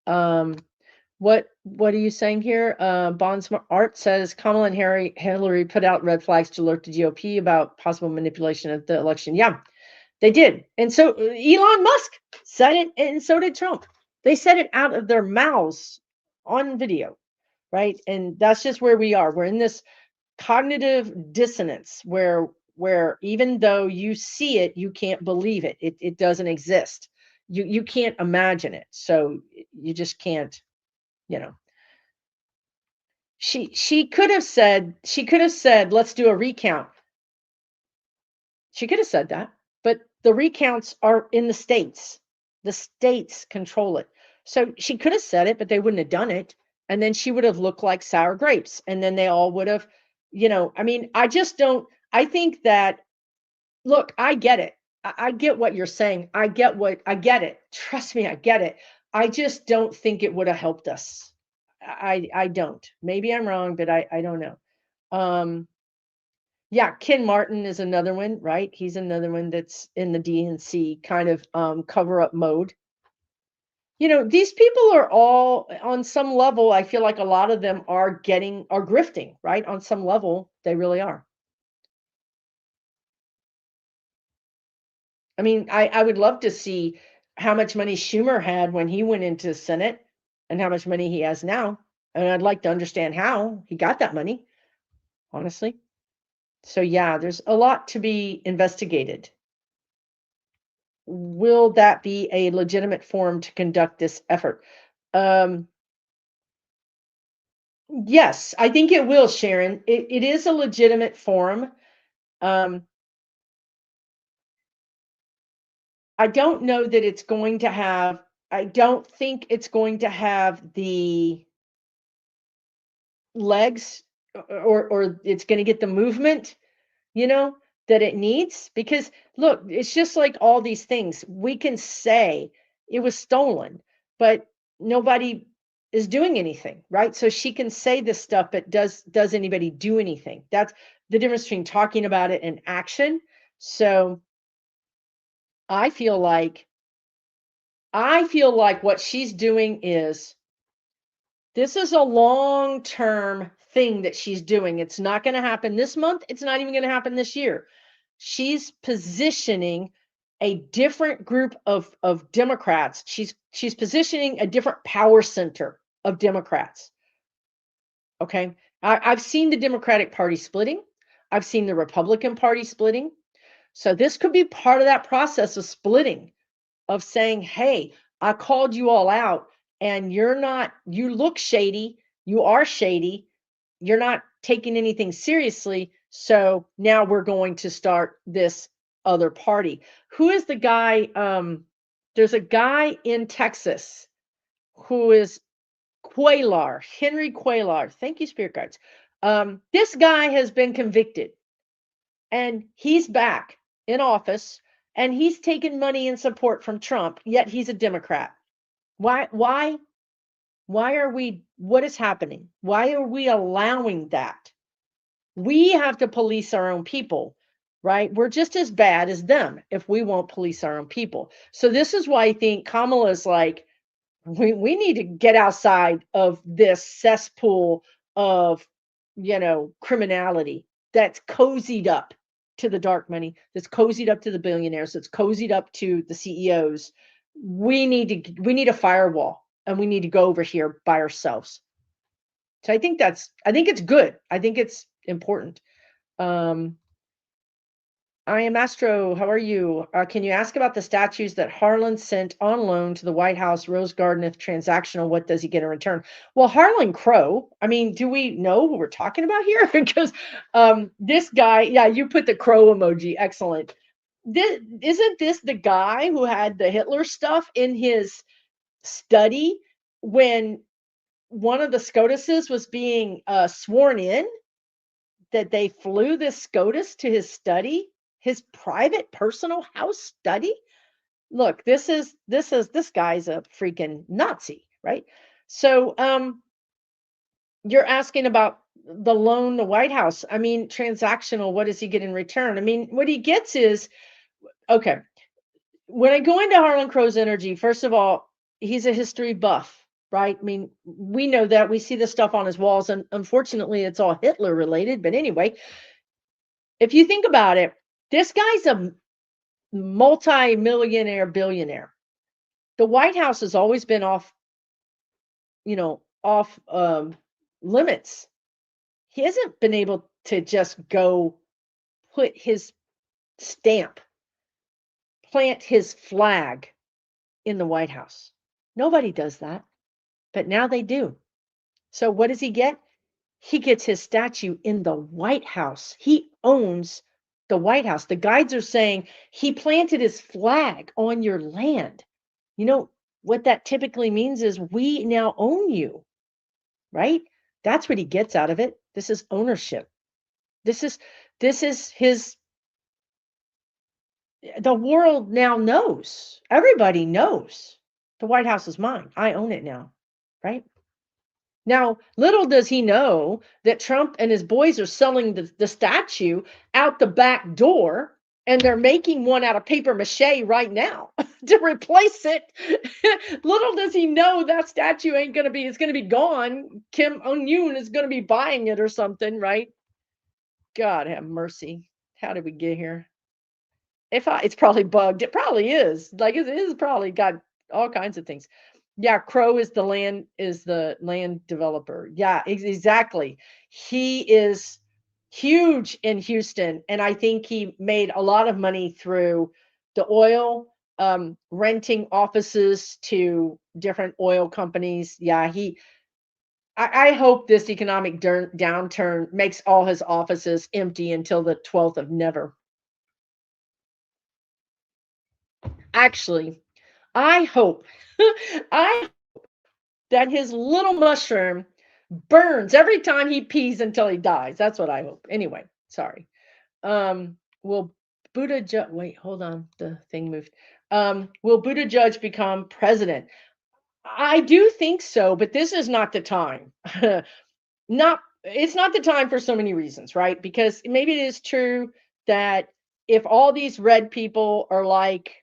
What are you saying here? Bonds Art says Kamala and Hillary put out red flags to alert the GOP about possible manipulation of the election. Yeah, they did. And so Elon Musk said it, and so did Trump. They said it out of their mouths on video, right? And that's just where we are. We're in this cognitive dissonance where even though you see it, you can't believe it. It doesn't exist. You can't imagine it. So you just can't, She could have said, let's do a recount. She could have said that, but the recounts are in the states. The states control it. So she could have said it, but they wouldn't have done it. And then she would have looked like sour grapes. And then they all would have, I think that, look, I get it. I get what you're saying. I get it. Trust me, I get it. I just don't think it would have helped us. I don't. Maybe I'm wrong, but I don't know. Yeah, Ken Martin is another one, right? He's another one that's in the DNC kind of cover up mode. These people are all on some level. I feel like a lot of them are grifting, right? On some level, they really are. I mean, I would love to see how much money Schumer had when he went into the Senate and how much money he has now. And I'd like to understand how he got that money, honestly. So yeah, there's a lot to be investigated. Will that be a legitimate forum to conduct this effort? Yes, I think it will, Sharon. It is a legitimate forum. I don't know that it's going to have, I don't think it's going to have the legs or it's going to get the movement, that it needs. Because look, it's just like all these things. We can say it was stolen, but nobody is doing anything, right? So she can say this stuff, but does anybody do anything? That's the difference between talking about it and action. So I feel like what she's doing is, this is a long-term thing that she's doing. It's not going to happen this month. It's not even going to happen this year. She's positioning a different group of Democrats. She's positioning a different power center of Democrats. Okay. I've seen the Democratic Party splitting. I've seen the Republican Party splitting. So this could be part of that process of splitting of saying, hey, I called you all out and you look shady. You are shady. You're not taking anything seriously. So now we're going to start this other party. Who is the guy? There's a guy in Texas who is Henry Cuellar. Thank you, Spirit Guides. This guy has been convicted and he's back in office and he's taken money and support from Trump, yet he's a Democrat. Why are we, what is happening? Why are we allowing that? We have to police our own people, right? We're just as bad as them if we won't police our own people. So this is why I think Kamala is like, we need to get outside of this cesspool of, criminality that's cozied up to the dark money, that's cozied up to the billionaires, that's cozied up to the CEOs. We need a firewall and we need to go over here by ourselves. So I think it's good. I think it's important. I am Astro. How are you? Can you ask about the statues that Harlan sent on loan to the White House, Rose Garden, if transactional? What does he get in return? Well, Harlan Crow, I mean, do we know who we're talking about here? Because this guy, yeah, you put the crow emoji. Excellent. Isn't this the guy who had the Hitler stuff in his study when one of the SCOTUSes was being sworn in, that they flew this SCOTUS to his study, his private personal house study? Look, this guy's a freaking Nazi, right? So you're asking about the loan to White House. I mean, transactional, what does he get in return? I mean, what he gets is, okay, when I go into Harlan Crow's energy, first of all, he's a history buff, right? I mean, we know that. We see the stuff on his walls, and unfortunately, it's all Hitler related. But anyway, if you think about it, this guy's a multi-millionaire billionaire. The White House has always been off limits. He hasn't been able to just go put his stamp, plant his flag in the White House. Nobody does that, but now they do. So what does he get? He gets his statue in the White House. He owns the White House. The guides are saying he planted his flag on your land. You know what that typically means is we now own you, right? That's what he gets out of it. This is ownership. This is his, the world now knows. Everybody knows the White House is mine. I own it now, right? Now, little does he know that Trump and his boys are selling the statue out the back door, and they're making one out of paper mache right now to replace it. Little does he know that statue it's going to be gone. Kim Jong-un is going to be buying it or something, right? God have mercy. How did we get here? It's probably bugged. It probably is. Like it is probably got all kinds of things. Yeah, Crow is the land developer. Yeah, exactly. He is huge in Houston, and I think he made a lot of money through the oil, renting offices to different oil companies. Yeah, I hope this economic downturn makes all his offices empty until the 12th of never. Actually, I hope that his little mushroom burns every time he pees until he dies. That's what I hope. Anyway, sorry. Will Buttigieg, wait, hold on. The thing moved. Will Buttigieg become president? I do think so, but this is not the time. It's not the time for so many reasons, right? Because maybe it is true that if all these red people are like,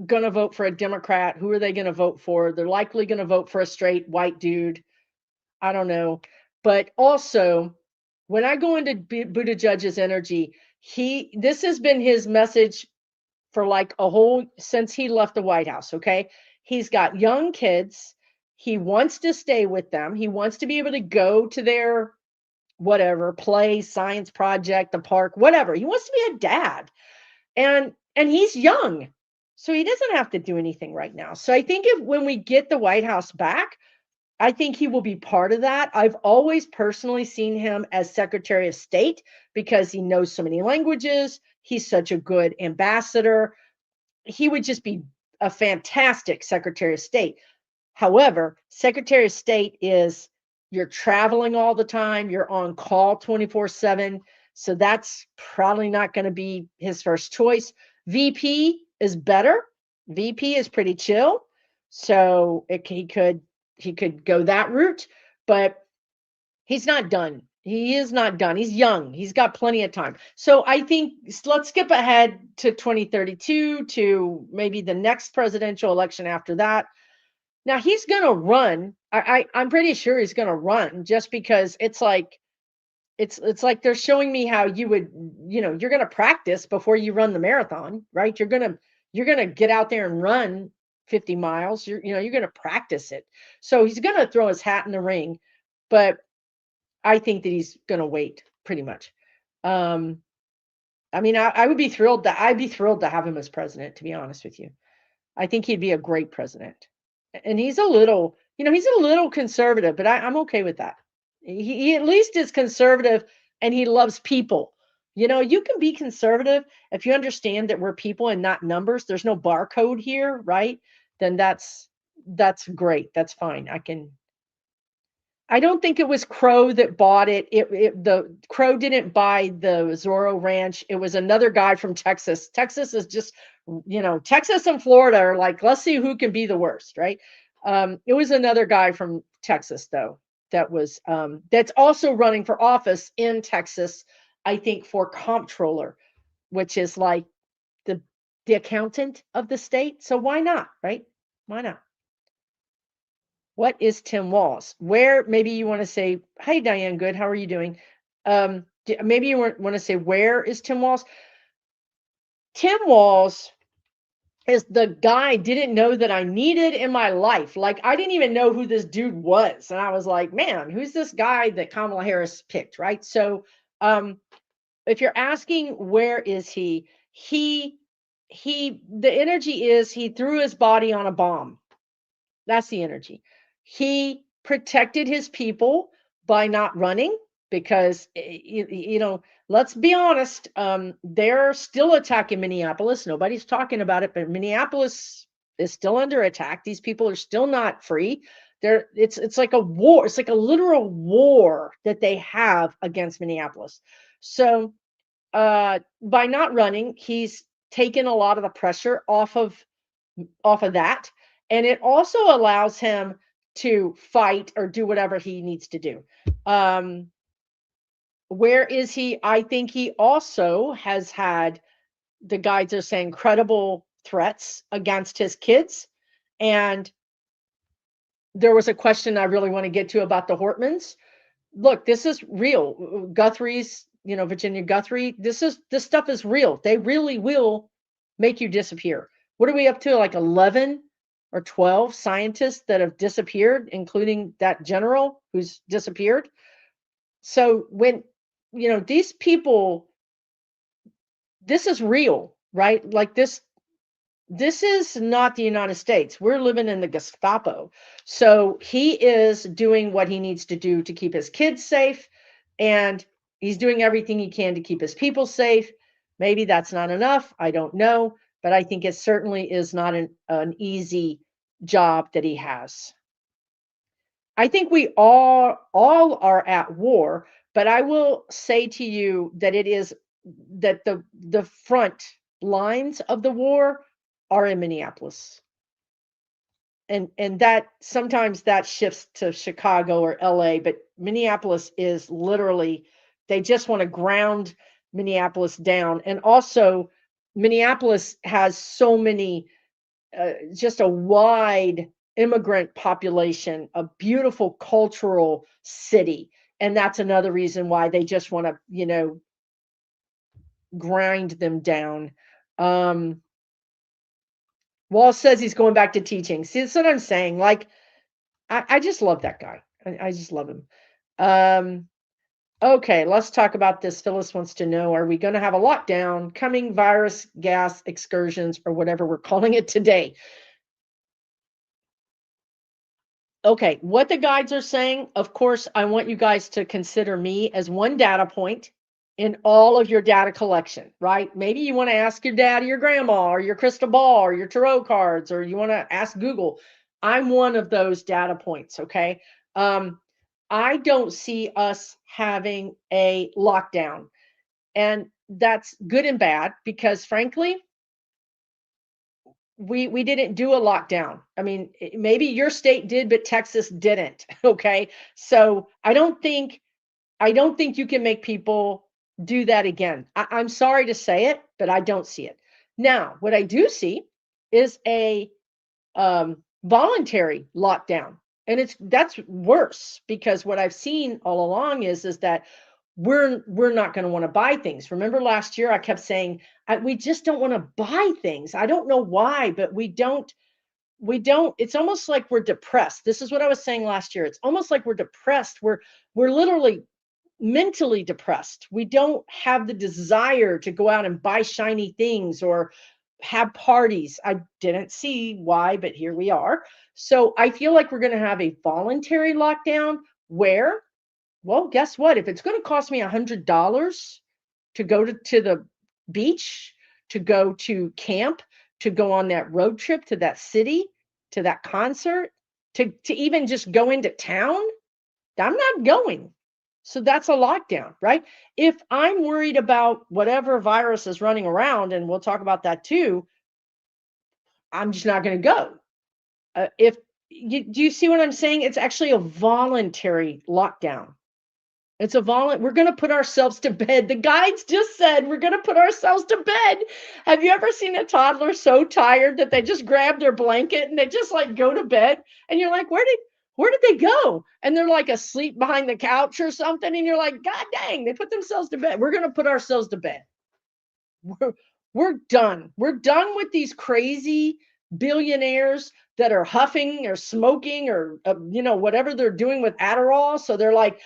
going to vote for a Democrat, who are they going to vote for? They're likely going to vote for a straight white dude. I don't know. But also, when I go into Buttigieg's energy, this has been his message for like since he left the White House, okay? He's got young kids. He wants to stay with them. He wants to be able to go to their whatever, play, science project, the park, whatever. He wants to be a dad. And he's young. So he doesn't have to do anything right now. So I think when we get the White House back, I think he will be part of that. I've always personally seen him as Secretary of State because he knows so many languages. He's such a good ambassador. He would just be a fantastic Secretary of State. However, Secretary of State is you're traveling all the time, you're on call 24/7. So that's probably not going to be his first choice. VP is better. VP is pretty chill. So he could go that route, but he's not done. He is not done. He's young. He's got plenty of time. So I think let's skip ahead to 2032 to maybe the next presidential election after that. Now he's going to run. I'm pretty sure he's going to run just because it's like they're showing me how you would, you're going to practice before you run the marathon, right? You're going to get out there and run 50 miles. You're going to practice it. So he's going to throw his hat in the ring, but I think that he's going to wait pretty much. I mean, I'd be thrilled to have him as president, to be honest with you. I think he'd be a great president. And he's a little conservative, but I'm okay with that. He at least is conservative and he loves people. You can be conservative if you understand that we're people and not numbers. There's no barcode here, right? Then that's great. That's fine. I don't think it was Crow that bought it. The Crow didn't buy the Zorro Ranch. It was another guy from Texas. Texas is just, Texas and Florida are like, let's see who can be the worst, right? It was another guy from Texas though that was that's also running for office in Texas. I think for comptroller, which is like the accountant of the state. So why not, right? Why not? What is Tim Walz? Where maybe you want to say, "Hi, Diane. Good. How are you doing?" Maybe you want to say, "Where is Tim Walz?" Tim Walz is the guy I didn't know that I needed in my life. Like I didn't even know who this dude was, and I was like, "Man, who's this guy that Kamala Harris picked?" Right. So, if you're asking where is he, the energy is he threw his body on a bomb. That's the energy. He protected his people by not running because, let's be honest, they're still attacking Minneapolis. Nobody's talking about it, but Minneapolis is still under attack. These people are still not free. It's like a war. It's like a literal war that they have against Minneapolis. So by not running, he's taken a lot of the pressure off of that. And it also allows him to fight or do whatever he needs to do. Where is he? I think he also has had, the guides are saying, credible threats against his kids. And there was a question I really want to get to about the Hortmans. Look, this is real. Guthrie's, Virginia Guthrie, this stuff is real. They really will make you disappear. What are we up to? Like 11 or 12 scientists that have disappeared, including that general who's disappeared. So when, these people, this is real, right? Like this is not the United States. We're living in the Gestapo. So he is doing what he needs to do to keep his kids safe. And he's doing everything he can to keep his people safe. Maybe that's not enough. I don't know. But I think it certainly is not an easy job that he has. I think we all are at war, but I will say to you that it is that the front lines of the war are in Minneapolis. And that sometimes that shifts to Chicago or LA, but Minneapolis is literally, they just want to ground Minneapolis down. And also Minneapolis has so many, just a wide immigrant population, a beautiful cultural city. And that's another reason why they just want to, grind them down. Walz says he's going back to teaching. See, that's what I'm saying. Like, I just love that guy. I just love him. Okay, let's talk about this. Phyllis wants to know, are we going to have a lockdown, coming virus, gas excursions, or whatever we're calling it today? Okay, what the guides are saying, of course, I want you guys to consider me as one data point in all of your data collection, right? Maybe you want to ask your dad or your grandma or your crystal ball or your tarot cards, or you want to ask Google. I'm one of those data points, okay? Um, I don't see us having a lockdown. And that's good and bad because frankly, we didn't do a lockdown. I mean, maybe your state did, but Texas didn't. Okay. So I don't think you can make people do that again. I'm sorry to say it, but I don't see it. Now, what I do see is a voluntary lockdown. And that's worse because what I've seen all along is that we're not going to want to buy things. Remember last year I kept saying we just don't want to buy things. I don't know why, but we don't. It's almost like we're depressed. This is what I was saying last year. It's almost like we're depressed. We're literally mentally depressed. We don't have the desire to go out and buy shiny things or have parties. I didn't see why, but here we are. So I feel like we're going to have a voluntary lockdown where, well, guess what? If it's going to cost me $100 to go to the beach, to go to camp, to go on that road trip to that city, to that concert, to even just go into town, I'm not going. So that's a lockdown, right? If I'm worried about whatever virus is running around, and we'll talk about that too, I'm just not going to go. If do you see what I'm saying? It's actually a voluntary lockdown. It's a we're going to put ourselves to bed. The guides just said we're going to put ourselves to bed. Have you ever seen a toddler so tired that they just grab their blanket and they just like go to bed? And you're like, where did they go? And they're like asleep behind the couch or something. And you're like, God dang, they put themselves to bed. We're going to put ourselves to bed. We're, we're done. We're done with these crazy billionaires that are huffing or smoking or whatever they're doing with Adderall. So they're like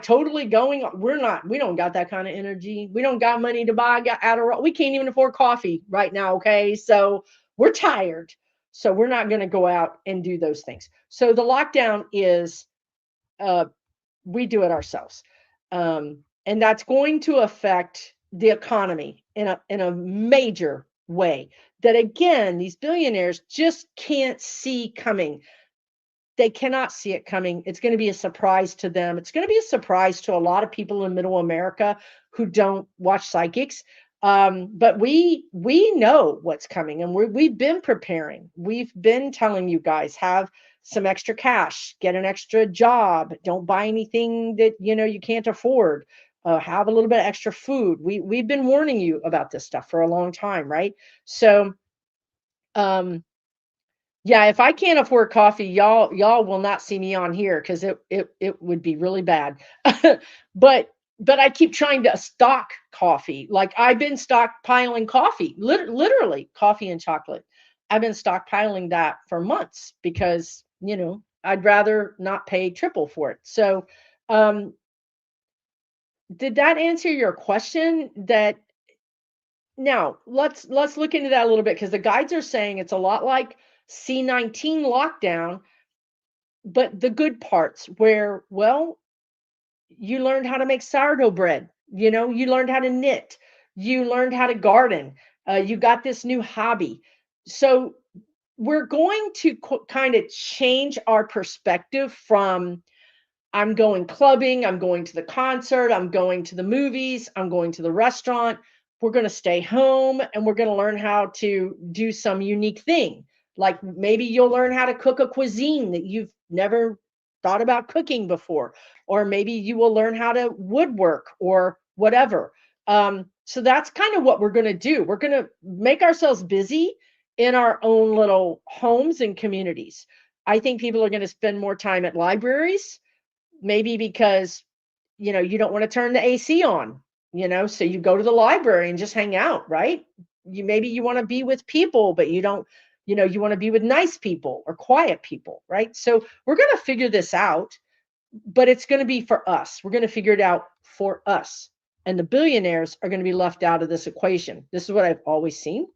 totally going. We don't got that kind of energy. We don't got money to buy Adderall. We can't even afford coffee right now. Okay, so we're tired. So we're not going to go out and do those things. So the lockdown is we do it ourselves. And that's going to affect the economy in a major way that again these billionaires just can't see coming. They cannot see it coming. It's going to be a surprise to them. It's going to be a surprise to a lot of people in middle America who don't watch psychics. But we know what's coming, and we've been preparing. We've been telling you guys, have some extra cash, get an extra job, don't buy anything that you can't afford. Have a little bit of extra food. We've been warning you about this stuff for a long time, right? So um yeah, if I can't afford coffee, y'all will not see me on here because it would be really bad. but but I keep trying to stock coffee. Like I've been stockpiling coffee, literally coffee and chocolate. I've been stockpiling that for months because I'd rather not pay triple for it. So um did that answer your question? That now let's look into that a little bit because the guides are saying it's a lot like C-19 lockdown, but the good parts where, well, you learned how to make sourdough bread, you learned how to knit, you learned how to garden, you got this new hobby. So we're going to kind of change our perspective from I'm going clubbing, I'm going to the concert, I'm going to the movies, I'm going to the restaurant. We're going to stay home and we're going to learn how to do some unique thing. Like maybe you'll learn how to cook a cuisine that you've never thought about cooking before, or maybe you will learn how to woodwork or whatever. So that's kind of what we're going to do. We're going to make ourselves busy in our own little homes and communities. I think people are going to spend more time at libraries, maybe because you don't want to turn the AC on, so you go to the library and just hang out, right? Maybe you want to be with people, but you don't, you want to be with nice people or quiet people, right? So we're going to figure this out. but it's going to be for us. We're going to figure it out for us. And the billionaires are going to be left out of this equation. This is what I've always seen.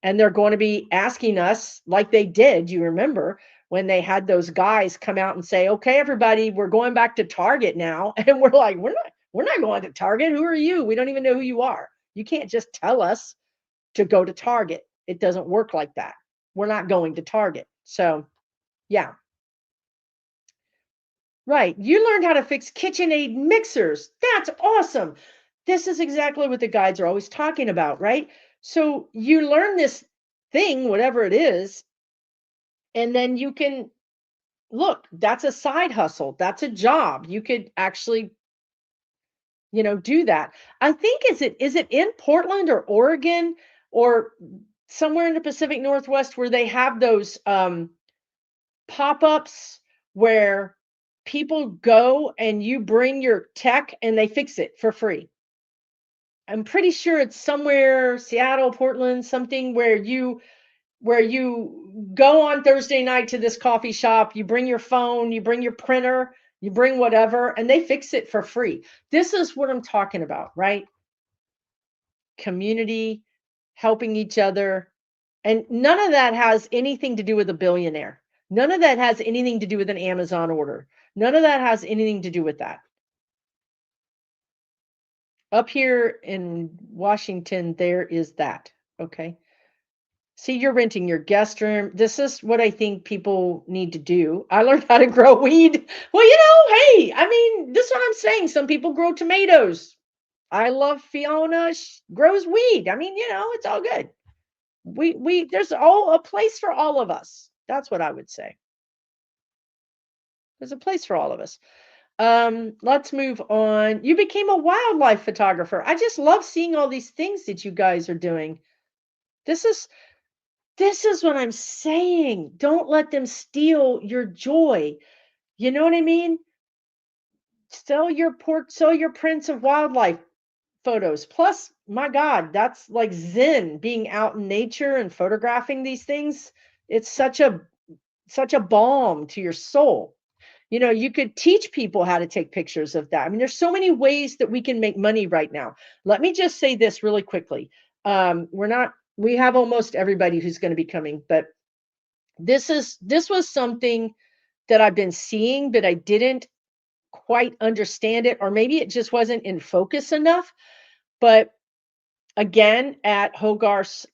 And they're going to be asking us, like they did, you remember, when they had those guys come out and say, okay, everybody, we're going back to Target now. And we're like, we're not going to Target. Who are you? We don't even know who you are. You can't just tell us to go to Target. It doesn't work like that. We're not going to Target. So, yeah. Right. You learned how to fix KitchenAid mixers. That's awesome. This is exactly what the guides are always talking about, right? So you learn this thing, whatever it is, and then you can look, that's a side hustle. That's a job. You could actually, do that. I think is it in Portland or Oregon or somewhere in the Pacific Northwest where they have those pop-ups where people go and you bring your tech and they fix it for free. I'm pretty sure it's somewhere, Seattle, Portland, something where you go on Thursday night to this coffee shop, you bring your phone, you bring your printer, you bring whatever, and they fix it for free. This is what I'm talking about, right? Community, helping each other. And none of that has anything to do with a billionaire. None of that has anything to do with an Amazon order. None of that has anything to do with that. Up here in Washington, there is that. Okay. See, you're renting your guest room. This is what I think people need to do. I learned how to grow weed. Well, hey, I mean, this is what I'm saying. Some people grow tomatoes. I love Fiona. She grows weed. I mean, it's all good. There's a place for all of us. That's what I would say. There's a place for all of us. Let's move on. You became a wildlife photographer. I just love seeing all these things that you guys are doing. This is what I'm saying. Don't let them steal your joy. You know what I mean? Sell your prints of wildlife photos. Plus, my God, that's like Zen, being out in nature and photographing these things. It's such a balm to your soul. You could teach people how to take pictures of that. I mean, there's so many ways that we can make money right now. Let me just say this really quickly. We have almost everybody who's going to be coming, but this was something that I've been seeing, but I didn't quite understand it, or maybe it just wasn't in focus enough. But again, at Hogarth's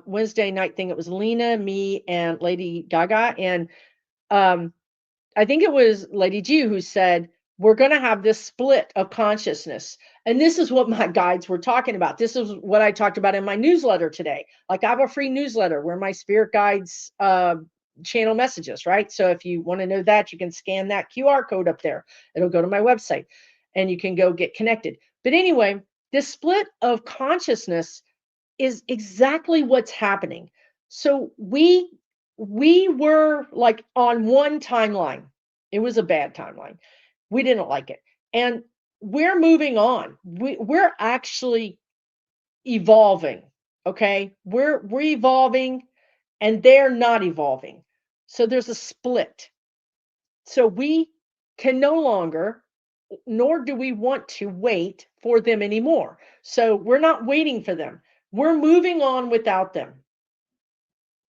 Wednesday night thing, it was Lena, me, and Lady Gaga. And I think it was Lady G who said, we're going to have this split of consciousness. And this is what my guides were talking about. This is what I talked about in my newsletter today. Like, I have a free newsletter where my spirit guides channel messages, right? So if you want to know that, you can scan that QR code up there. It'll go to my website and you can go get connected. But anyway, this split of consciousness is exactly what's happening. So we were like on one timeline. It was a bad timeline. We didn't like it. And we're moving on. We're actually evolving. Okay. We're evolving and they're not evolving. So there's a split. So we can no longer, nor do we want to wait for them anymore. So we're not waiting for them. We're moving on without them.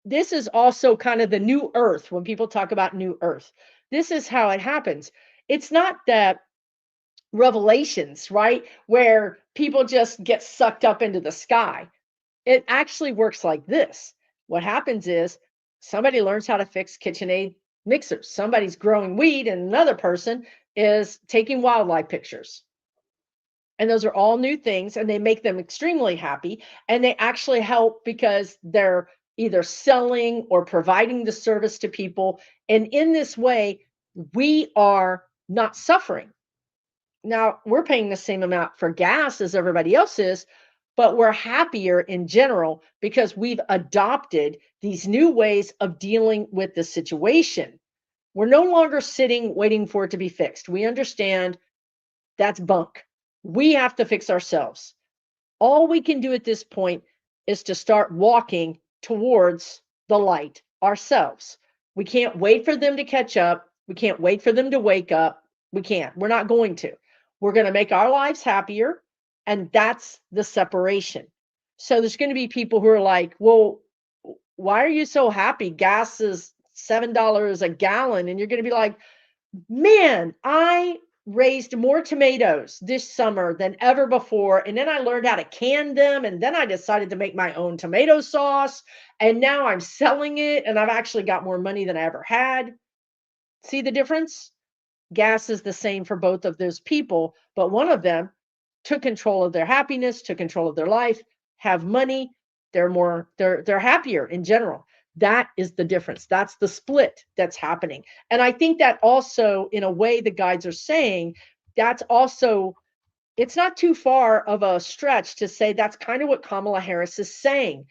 This is also kind of the new earth. When people talk about new earth, this is how it happens. It's not that revelations, right? Where people just get sucked up into the sky. It actually works like this. What happens is somebody learns how to fix KitchenAid mixers. Somebody's growing weed and another person is taking wildlife pictures. And those are all new things, and they make them extremely happy. And they actually help because they're either selling or providing the service to people. And in this way, we are not suffering. Now, we're paying the same amount for gas as everybody else is, but we're happier in general because we've adopted these new ways of dealing with the situation. We're no longer sitting waiting for it to be fixed. We understand that's bunk. We have to fix ourselves. All we can do at this point is to start walking towards the light ourselves. We can't wait for them to catch up. We can't wait for them to wake up. We can't. We're not going to. We're going to make our lives happier. And that's the separation. So there's going to be people who are like, well, why are you so happy? Gas is $7 a gallon. And you're going to be like, man, I raised more tomatoes this summer than ever before. And then I learned how to can them. And then I decided to make my own tomato sauce. And now I'm selling it. And I've actually got more money than I ever had. See the difference? Gas is the same for both of those people. But one of them took control of their happiness, took control of their life, have money. They're happier in general. That is the difference. That's the split that's happening. And I think that also, in a way, the guides are saying that's also, it's not too far of a stretch to say that's kind of what Kamala Harris is saying.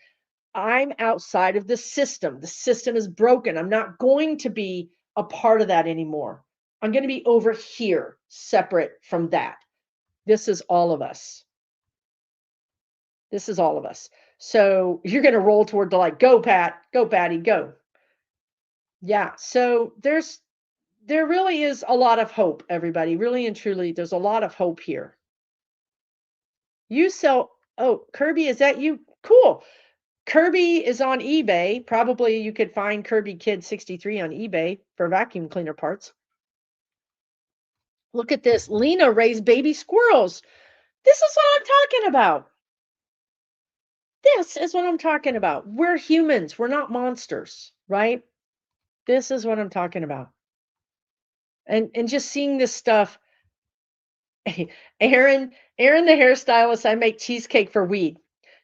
I'm outside of the system. The system is broken. I'm not going to be a part of that anymore. I'm going to be over here, separate from that. This is all of us. This is all of us. So you're going to roll toward the like, go, Pat, go, Patty, go. Yeah. So there really is a lot of hope, everybody. Really and truly, there's a lot of hope here. You sell, oh, Kirby, is that you? Cool. Kirby is on eBay. Probably you could find Kirby Kid 63 on eBay for vacuum cleaner parts. Look at this. Lena raised baby squirrels. This is what I'm talking about. This is what I'm talking about. We're humans. We're not monsters, right? This is what I'm talking about. And just seeing this stuff. Aaron the hairstylist, I make cheesecake for weed.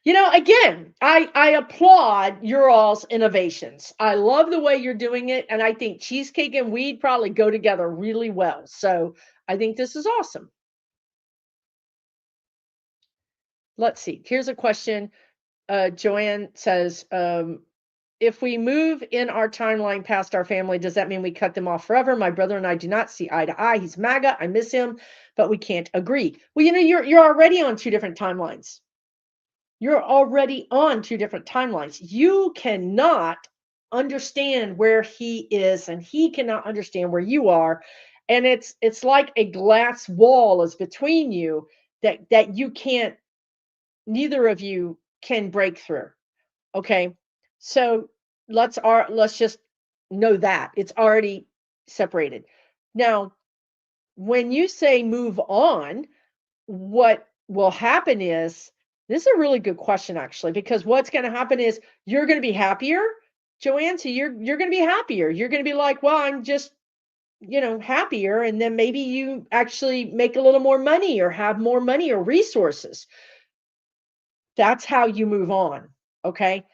You know, again, I applaud your all's innovations. I love the way you're doing it. And I think cheesecake and weed probably go together really well. So I think this is awesome. Let's see. Here's a question. Joanne says, if we move in our timeline past our family, does that mean we cut them off forever? My brother and I do not see eye to eye. He's MAGA. I miss him, but we can't agree. Well, you know, you're already on two different timelines. You're already on two different timelines. You cannot understand where he is, and he cannot understand where you are. And it's like a glass wall is between you that you can't, neither of you can break through. Okay. So let's just know that it's already separated. Now, when you say move on, what will happen is, this is a really good question, actually, because what's going to happen is you're going to be happier, Joanne. So you're going to be happier. You're going to be like, well, I'm just, happier. And then maybe you actually make a little more money or have more money or resources. That's how you move on. Okay.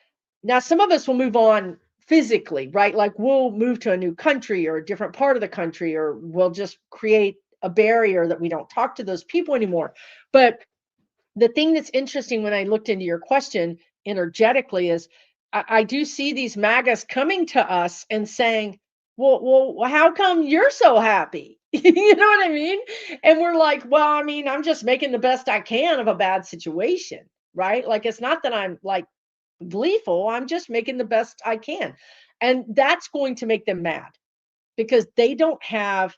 Now, some of us will move on physically, right? Like we'll move to a new country or a different part of the country, or we'll just create a barrier that we don't talk to those people anymore. But the thing that's interesting when I looked into your question energetically is I do see these MAGAs coming to us and saying, well, how come you're so happy? You know what I mean? And we're like, well, I mean, I'm just making the best I can of a bad situation, right? Like, it's not that I'm like gleeful. I'm just making the best I can. And that's going to make them mad because they don't have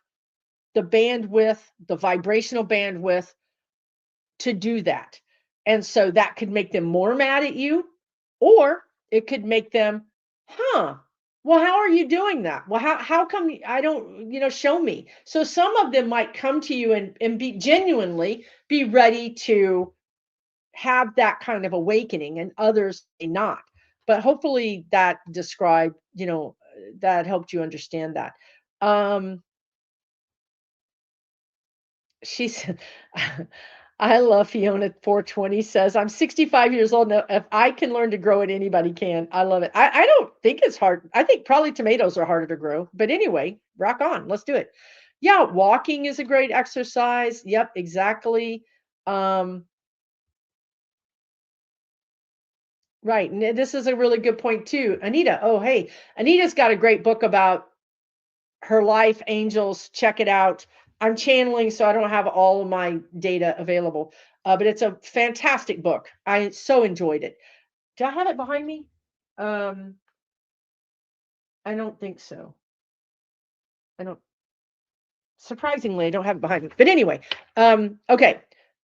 the bandwidth, the vibrational bandwidth to do that. And so that could make them more mad at you, or it could make them, well, how are you doing that? Well, how come I don't, show me? So some of them might come to you and be genuinely be ready to have that kind of awakening, and others may not. But hopefully that described, that helped you understand that. She's I love Fiona 420 says, I'm 65 years old now. If I can learn to grow it, anybody can. I love it. I don't think it's hard. I think probably tomatoes are harder to grow. But anyway, rock on. Let's do it. Yeah, walking is a great exercise. Yep, exactly. Right. And this is a really good point too. Anita. Oh, hey. Anita's got a great book about her life, angels. Check it out. I'm channeling, so I don't have all of my data available. But it's a fantastic book. I so enjoyed it. Do I have it behind me? I don't think so. I don't. Surprisingly, I don't have it behind me. But anyway, okay.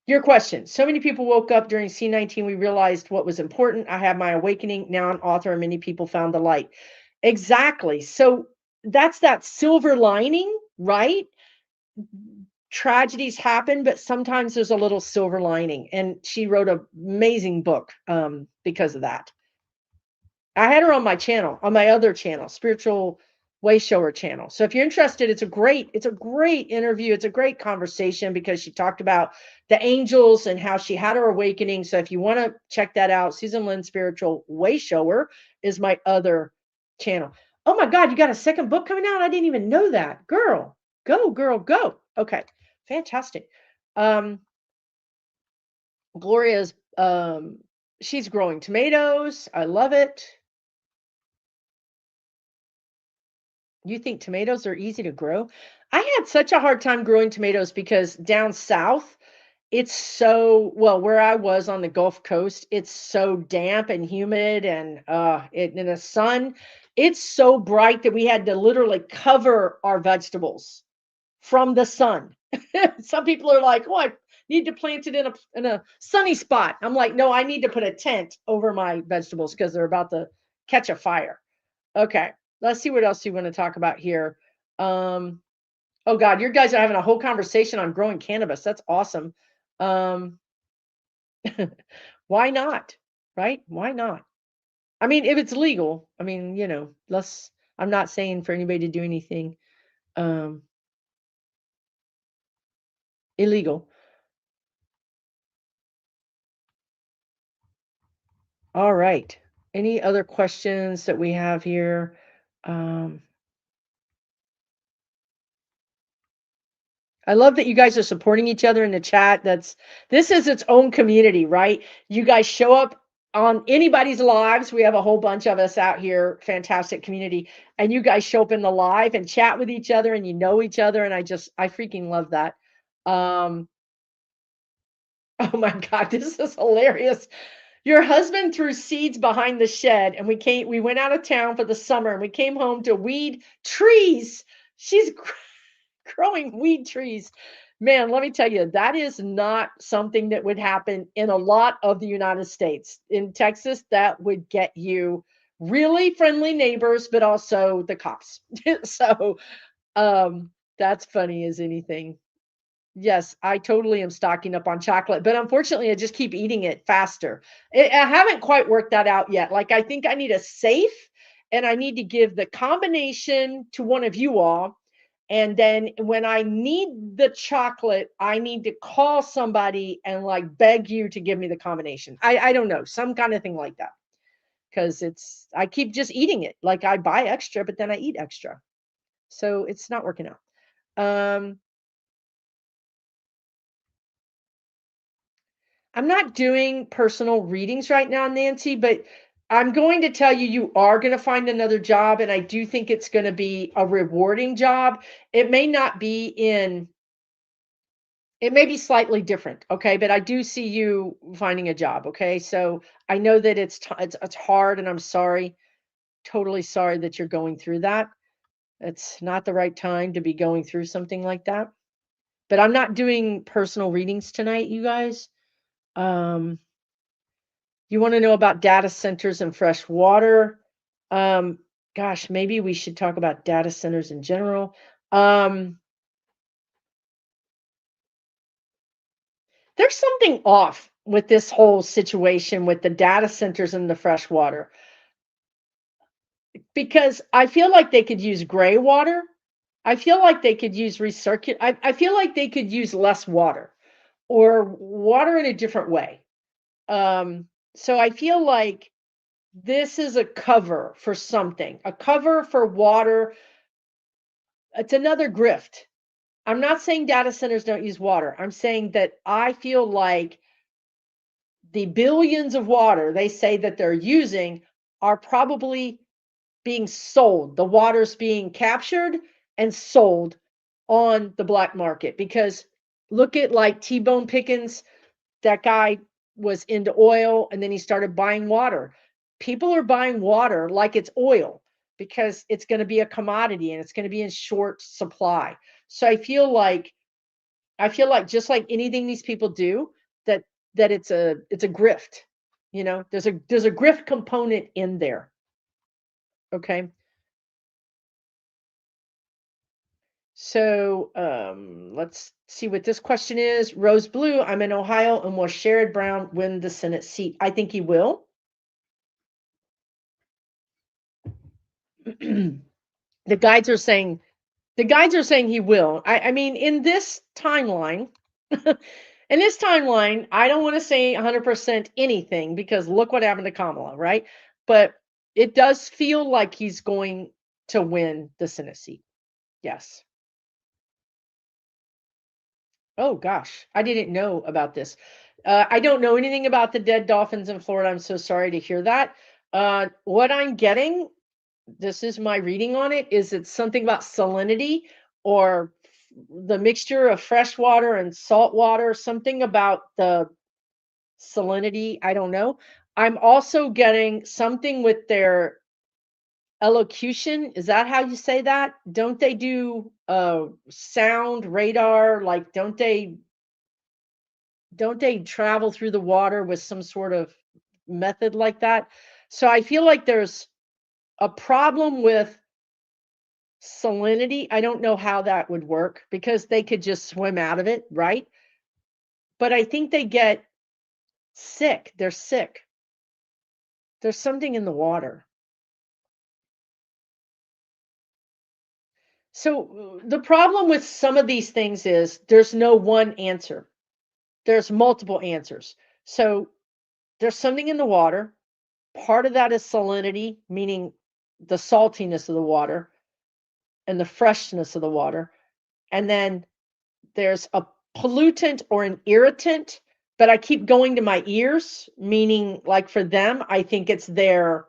Your question. So many people woke up during C19. We realized what was important. I had my awakening. Now an author, and many people found the light. Exactly. So that's that silver lining, right? Tragedies happen, but sometimes there's a little silver lining. And she wrote an amazing book because of that. I had her on my channel, on my other channel, Spiritual Way Shower channel. So if you're interested, it's a great interview. It's a great conversation because she talked about the angels and how she had her awakening. So if you want to check that out, Susan Lynn Spiritual Way Shower is my other channel. Oh my God, you got a second book coming out? I didn't even know that. Girl, go, girl, go. Okay, fantastic. Gloria's she's growing tomatoes. I love it. You think tomatoes are easy to grow? I had such a hard time growing tomatoes because down south, it's so well, where I was on the Gulf Coast, it's so damp and humid and in the sun, it's so bright that we had to literally cover our vegetables from the sun. Some people are like, "Oh, I need to plant it in a sunny spot." I'm like, "No, I need to put a tent over my vegetables because they're about to catch a fire." Okay, let's see what else you want to talk about here. Oh God, you guys are having a whole conversation on growing cannabis. That's awesome. Um, why not? Right? Why not? I mean, if it's legal, I mean, let's. I'm not saying for anybody to do anything um, illegal. All right. Any other questions that we have here? Um, I love that you guys are supporting each other in the chat. This is its own community, right? You guys show up on anybody's lives. We have a whole bunch of us out here, fantastic community, and you guys show up in the live and chat with each other and you know each other. And I freaking love that. Oh my God, this is hilarious. Your husband threw seeds behind the shed and we went out of town for the summer and we came home to weed trees. She's growing weed trees. Man, let me tell you, that is not something that would happen in a lot of the United States. In Texas, that would get you really friendly neighbors, but also the cops. So that's funny as anything. Yes, I totally am stocking up on chocolate, but unfortunately, I just keep eating it faster. I haven't quite worked that out yet. Like, I think I need a safe and I need to give the combination to one of you all. And then when I need the chocolate, I need to call somebody and like beg you to give me the combination. I don't know, some kind of thing like that. Because I keep just eating it. Like I buy extra, but then I eat extra. So it's not working out. I'm not doing personal readings right now, Nancy, but I'm going to tell you, you are going to find another job. And I do think it's going to be a rewarding job. It may not be it may be slightly different. Okay. But I do see you finding a job. Okay. So I know that it's hard and I'm sorry, totally sorry that you're going through that. It's not the right time to be going through something like that. But I'm not doing personal readings tonight, you guys. You want to know about data centers and fresh water? Gosh, maybe we should talk about data centers in general. There's something off with this whole situation with the data centers and the fresh water because I feel like they could use gray water. I feel like they could use recirculate. I feel like they could use less water or water in a different way. So I feel like this is a cover for something, a cover for water. It's another grift. I'm not saying data centers don't use water. I'm saying that I feel like the billions of water they say that they're using are probably being sold. The water's being captured and sold on the black market because look at like T-Bone Pickens, that guy was into oil and then he started buying water. People are buying water like it's oil because it's going to be a commodity and it's going to be in short supply. So I feel like just like anything these people do, that it's a grift. There's a grift component in there. Okay. So let's see what this question is. Rose Blue, I'm in Ohio, and will Sherrod Brown win the Senate seat? I think he will. The guides are saying he will. I mean, in this timeline, I don't want to say 100% anything, because look what happened to Kamala, right? But it does feel like he's going to win the Senate seat. Yes. Oh gosh, I didn't know about this. I don't know anything about the dead dolphins in Florida. I'm so sorry to hear that. What I'm getting, this is my reading on it, is it's something about salinity, or the mixture of fresh water and salt water, something about the salinity. I don't know. I'm also getting something with their elocution. Is that how you say that? Don't they do sound radar? Like, don't they travel through the water with some sort of method like that? So I feel like there's a problem with salinity. I don't know how that would work, because they could just swim out of it, right? But I think they get sick. They're sick. There's something in the water. So the problem with some of these things is there's no one answer. There's multiple answers. So there's something in the water. Part of that is salinity, meaning the saltiness of the water and the freshness of the water. And then there's a pollutant or an irritant, but I keep going to my ears, meaning, like, for them, I think it's their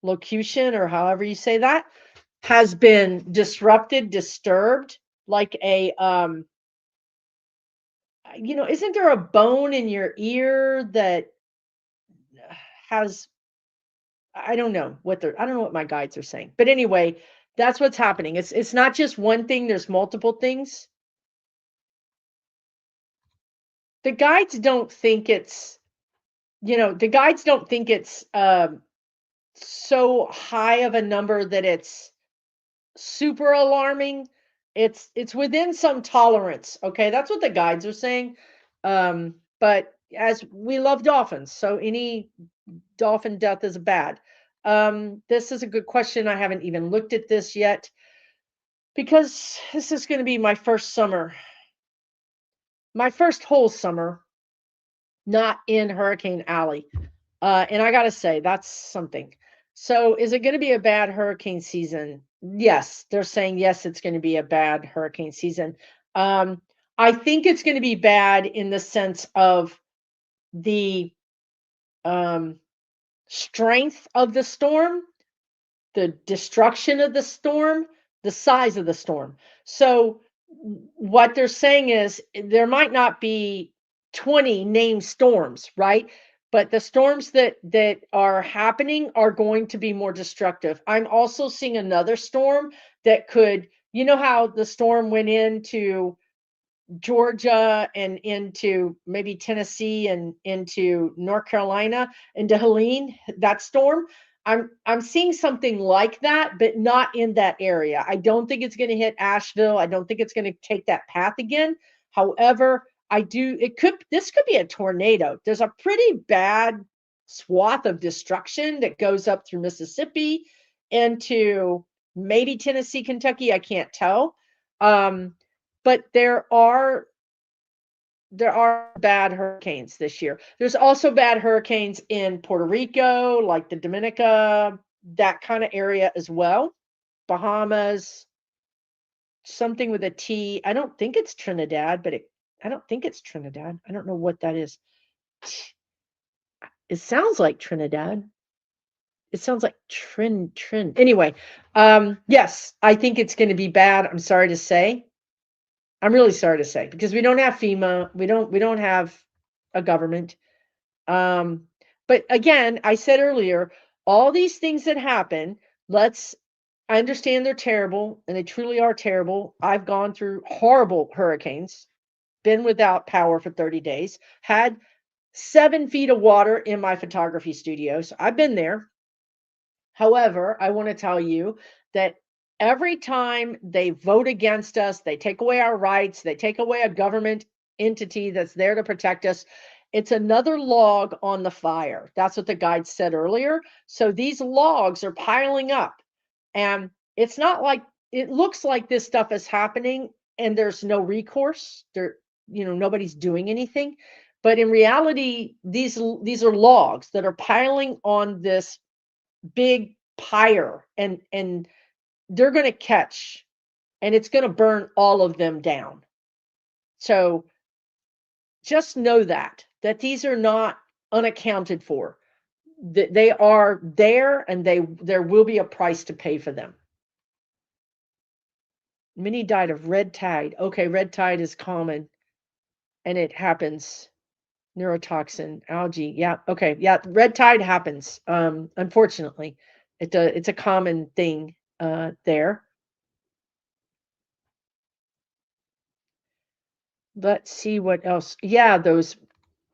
locution, or however you say that, has been disrupted, disturbed, like a isn't there a bone in your ear that has, I don't know what my guides are saying. But anyway, that's what's happening. It's not just one thing, there's multiple things. The guides don't think it's, so high of a number that it's super alarming. It's within some tolerance. Okay, that's what the guides are saying. But as we love dolphins, so any dolphin death is bad. This is a good question. I haven't even looked at this yet, because this is going to be my first whole summer not in Hurricane Alley. And I got to say, that's something. So is it going to be a bad hurricane season? Yes, they're saying yes, it's going to be a bad hurricane season. I think it's going to be bad in the sense of the strength of the storm, the destruction of the storm, the size of the storm. So what they're saying is there might not be 20 named storms, right? But the storms that are happening are going to be more destructive. I'm also seeing another storm that could, how the storm went into Georgia and into maybe Tennessee and into North Carolina, into Helene, that storm. I'm seeing something like that, but not in that area. I don't think it's going to hit Asheville. I don't think it's going to take that path again. However, this could be a tornado. There's a pretty bad swath of destruction that goes up through Mississippi into maybe Tennessee, Kentucky. I can't tell. But there are bad hurricanes this year. There's also bad hurricanes in Puerto Rico, like the Dominica, that kind of area as well. Bahamas, something with a T. I don't think it's Trinidad, but I don't think it's Trinidad. I don't know what that is. It sounds like Trinidad. It sounds like Trin. Anyway, yes, I think it's going to be bad. I'm sorry to say. I'm really sorry to say, because we don't have FEMA. We don't have a government. But again, I said earlier, all these things that happen, let's I understand they're terrible, and they truly are terrible. I've gone through horrible hurricanes, been without power for 30 days, had 7 feet of water in my photography studio. So I've been there. However, I want to tell you that every time they vote against us, they take away our rights, they take away a government entity that's there to protect us. It's another log on the fire. That's what the guide said earlier. So these logs are piling up. And it's not like it looks like this stuff is happening and there's no recourse. There, nobody's doing anything. But in reality, these are logs that are piling on this big pyre, and they're going to catch, and it's going to burn all of them down. So just know that these are not unaccounted for. They are there, and there will be a price to pay for them. Many died of red tide. Okay, red tide is common, and it happens. Neurotoxin, algae. Yeah, okay. Yeah, red tide happens. Unfortunately, it's a common thing there. Let's see what else. Yeah, those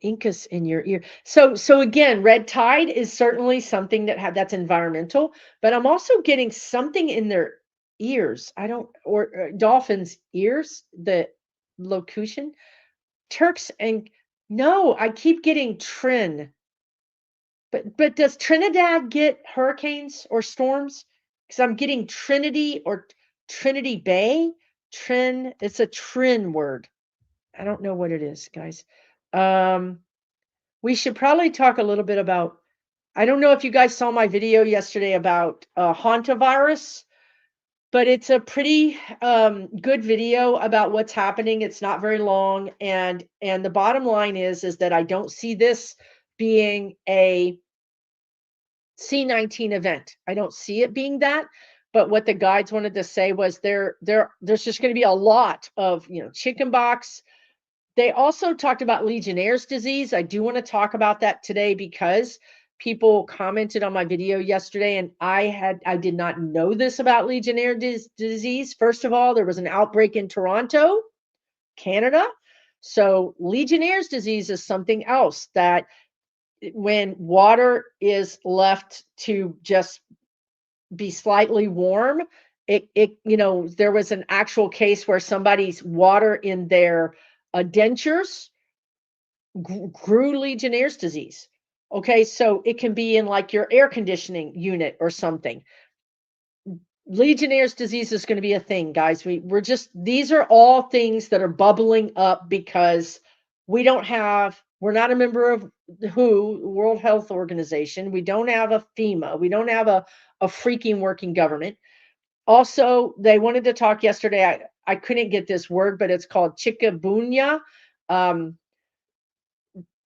incus in your ear. So again, red tide is certainly something that's environmental, but I'm also getting something in their ears. I don't or dolphins' ears, the locution. Turks and no, I keep getting Trin. But does Trinidad get hurricanes or storms? Because I'm getting Trinity or Trinity Bay. Trin, it's a Trin word. I don't know what it is, guys. Um, we should probably talk a little bit about. I don't know if you guys saw my video yesterday about Hantavirus, but it's a pretty good video about what's happening. It's not very long, and the bottom line is that I don't see this being a C19 event. I don't see it being that. But what the guides wanted to say was there's just going to be a lot of chickenpox. They also talked about Legionnaire's disease. I do want to talk about that today because people commented on my video yesterday, and I did not know this about Legionnaire disease. First of all, there was an outbreak in Toronto, Canada. So Legionnaire's disease is something else that when water is left to just be slightly warm, there was an actual case where somebody's water in their dentures grew Legionnaire's disease. Okay, so it can be in like your air conditioning unit or something. Legionnaire's disease is going to be a thing, guys. These are all things that are bubbling up because we're not a member of the World Health Organization. We don't have a FEMA. We don't have a freaking working government. Also, they wanted to talk yesterday. I couldn't get this word, but it's called chikungunya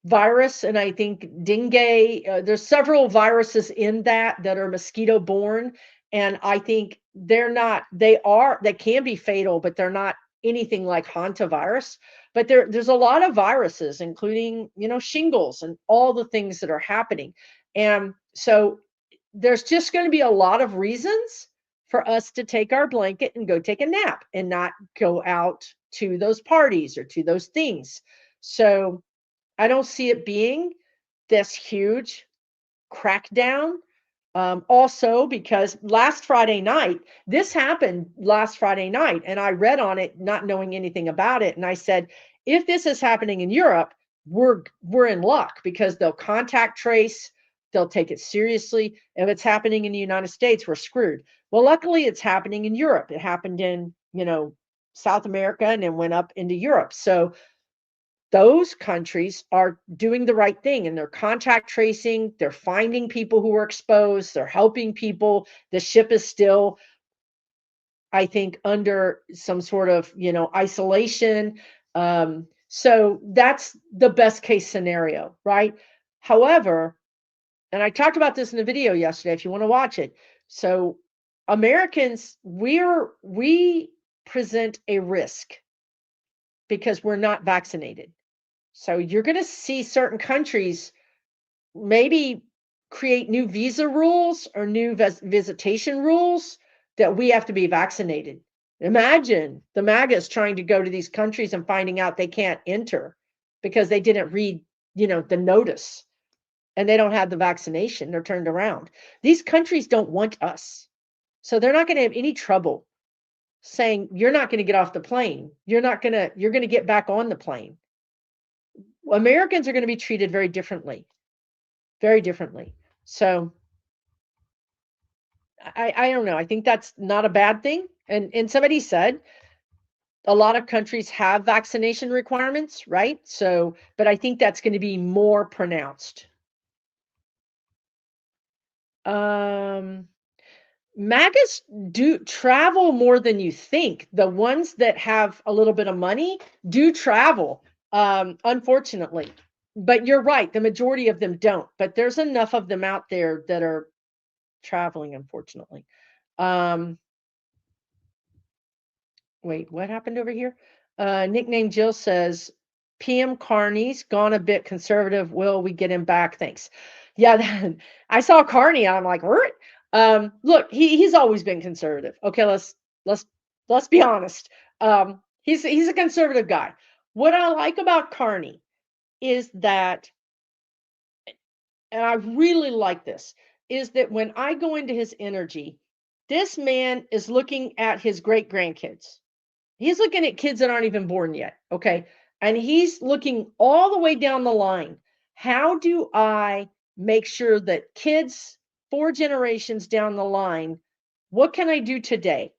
virus, and I think dengue. There's several viruses in that are mosquito borne, and I think they can be fatal, but they're not anything like hantavirus. But there's a lot of viruses, including shingles and all the things that are happening, and so there's just going to be a lot of reasons for us to take our blanket and go take a nap and not go out to those parties or to those things. So I don't see it being this huge crackdown. Also, because this happened last Friday night, and I read on it, not knowing anything about it, and I said, if this is happening in Europe, we're in luck because they'll contact trace, they'll take it seriously. If it's happening in the United States, we're screwed. Well, luckily, it's happening in Europe. It happened in South America and then went up into Europe. So those countries are doing the right thing, and they're contact tracing, they're finding people who are exposed, they're helping people. The ship is still, I think, under some sort of isolation. So that's the best case scenario, right? However, and I talked about this in the video yesterday if you want to watch it. So Americans, we present a risk because we're not vaccinated. So you're going to see certain countries maybe create new visa rules or new visitation rules that we have to be vaccinated. Imagine the MAGAs trying to go to these countries and finding out they can't enter because they didn't read, the notice, and they don't have the vaccination. They're turned around. These countries don't want us. So they're not going to have any trouble saying, you're not going to get off the plane. You're going to get back on the plane. Americans are going to be treated very differently. Very differently. So I don't know. I think that's not a bad thing. And somebody said a lot of countries have vaccination requirements, right? So, but I think that's going to be more pronounced. MAGAs do travel more than you think. The ones that have a little bit of money do travel, unfortunately. But you're right, the majority of them don't. But there's enough of them out there that are traveling, unfortunately. Wait, what happened over here? Nickname Jill says, PM Carney's gone a bit conservative. Will we get him back? Thanks. Yeah, I saw Carney. I'm like, look, he's always been conservative. Okay, let's be honest. He's a conservative guy. What I like about Carney is that, and I really like this, is that when I go into his energy, this man is looking at his great grandkids. He's looking at kids that aren't even born yet. Okay. And he's looking all the way down the line. How do I make sure that kids 4 generations down the line, what can I do today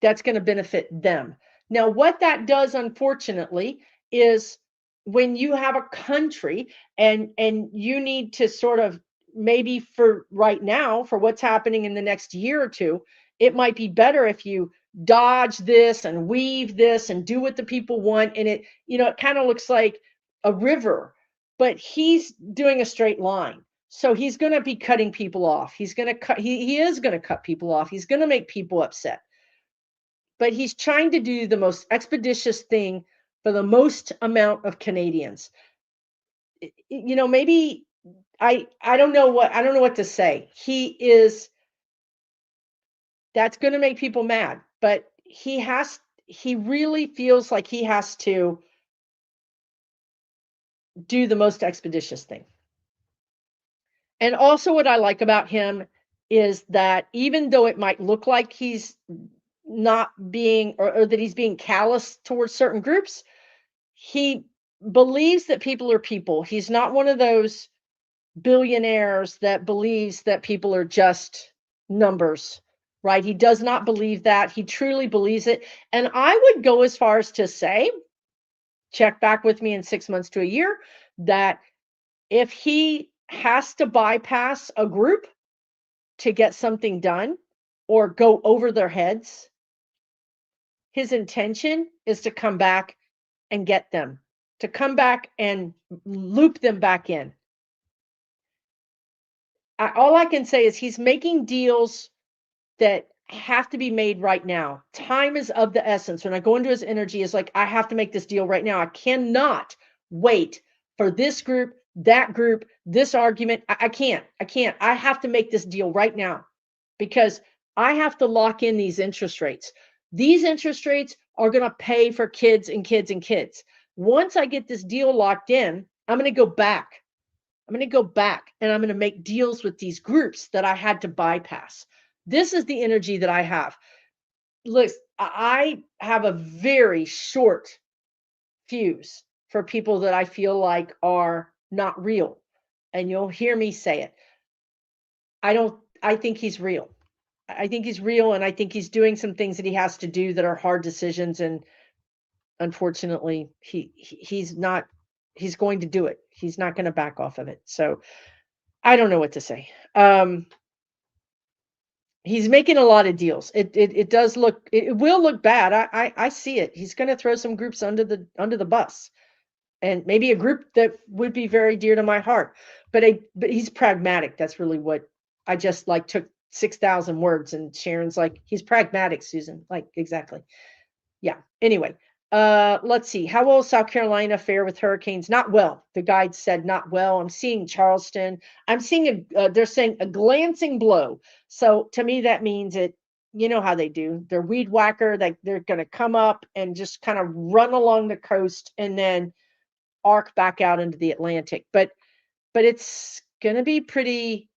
that's going to benefit them? Now, what that does, unfortunately, is when you have a country and you need to sort of, maybe for right now, for what's happening in the next year or two, it might be better if you dodge this and weave this and do what the people want. And it, it kind of looks like a river, but he's doing a straight line. So he's going to be cutting people off. He's going to cut, he is going to cut people off. He's going to make people upset. But he's trying to do the most expeditious thing for the most amount of Canadians. Maybe I don't know what to say. That's going to make people mad, but he really feels like he has to do the most expeditious thing. And also what I like about him is that even though it might look like he's not being, or that he's being callous towards certain groups, he believes that people are people. He's not one of those billionaires that believes that people are just numbers, right? He does not believe that. He truly believes it. And I would go as far as to say, check back with me in 6 months to a year, that if he has to bypass a group to get something done or go over their heads, his intention is to come back and get them, to come back and loop them back in. All I can say is he's making deals that have to be made right now. Time is of the essence. When I go into his energy, it's like, I have to make this deal right now. I cannot wait for this group, that group, this argument. I can't. I have to make this deal right now because I have to lock in these interest rates. These interest rates are going to pay for kids and kids and kids. Once I get this deal locked in, I'm going to go back. I'm going to go back and I'm going to make deals with these groups that I had to bypass. This is the energy that I have. Look, I have a very short fuse for people that I feel like are not real. And you'll hear me say it. I think he's real. I think he's real, and I think he's doing some things that he has to do that are hard decisions. And unfortunately, he's going to do it. He's not going to back off of it. So I don't know what to say. He's making a lot of deals. It does look, it will look bad. I see it. He's going to throw some groups under the bus, and maybe a group that would be very dear to my heart. But he's pragmatic. That's really what I just took 6,000 words, and Sharon's like, he's pragmatic, Susan. Like, exactly. Yeah. Anyway, let's see. How will South Carolina fare with hurricanes? Not well. The guide said not well. I'm seeing Charleston. I'm seeing they're saying a glancing blow. So to me, that means you know how they do. They're weed whacker. They're going to come up and just kind of run along the coast and then arc back out into the Atlantic. But it's going to be pretty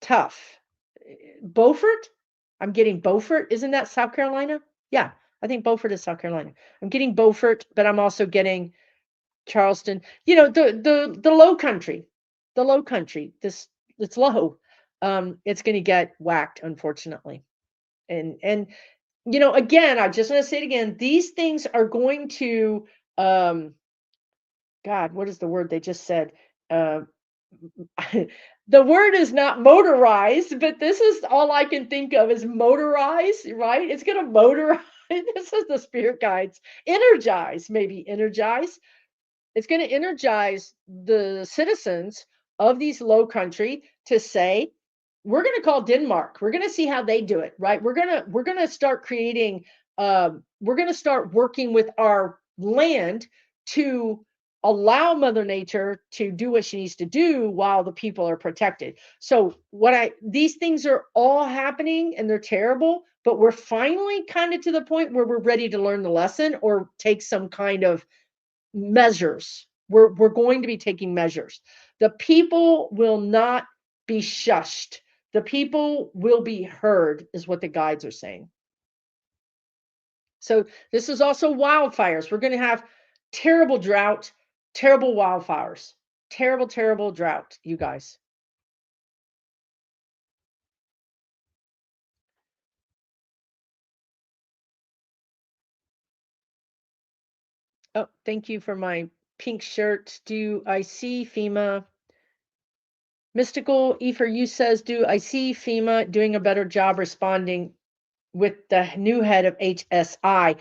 tough. Beaufort? I'm getting Beaufort. Isn't that South Carolina? Yeah, I think Beaufort is South Carolina. I'm getting Beaufort, but I'm also getting Charleston. You know, the low country. The low country. It's low. It's going to get whacked, unfortunately. And you know, again, I just want to say it again. These things are going to God, what is the word they just said? Uh, the word is not motorized, but this is all I can think of is motorized, right? It's going to motorize. This is the spirit guides. Energize, maybe energize. It's going to energize the citizens of these low country to say, we're going to call Denmark. We're going to see how they do it, right? We're going to start creating. We're going to start working with our land to allow Mother Nature to do what she needs to do while the people are protected. So these things are all happening and they're terrible, but we're finally kind of to the point where we're ready to learn the lesson or take some kind of measures. We're going to be taking measures. The people will not be shushed. The people will be heard, is what the guides are saying. So this is also wildfires. We're going to have terrible drought, terrible wildfires, terrible, terrible drought, you guys. Oh, thank you for my pink shirt. Do I see FEMA? Mystical E for you says, do I see FEMA doing a better job responding with the new head of HSI?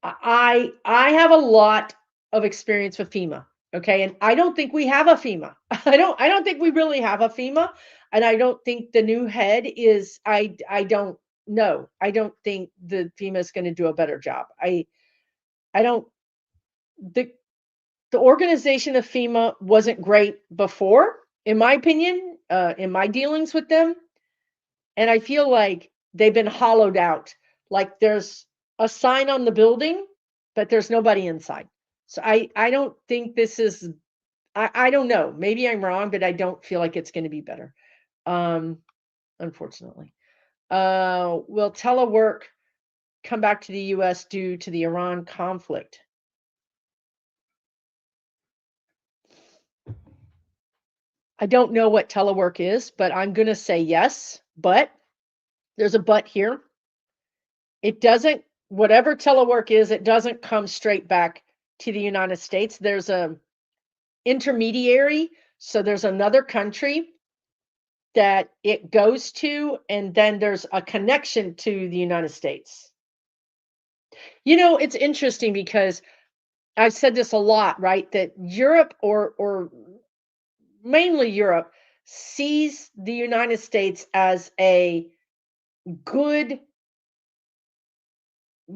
I have a lot of experience with FEMA. Okay. And I don't think we have a FEMA. I don't think we really have a FEMA. And I don't think the new head is, I don't know. I don't think the FEMA is going to do a better job. I don't, the organization of FEMA wasn't great before, in my opinion, in my dealings with them. And I feel like they've been hollowed out. Like there's a sign on the building, but there's nobody inside. So I don't think this is, I don't know. Maybe I'm wrong, but I don't feel like it's going to be better. Unfortunately. Will telework come back to the US due to the Iran conflict? I don't know what telework is, but I'm going to say yes. But there's a but here. It doesn't, whatever telework is, it doesn't come straight back to the United States. There's a intermediary. So there's another country that it goes to, and then there's a connection to the United States. You know, it's interesting because I've said this a lot, right? That Europe or mainly Europe sees the United States as a good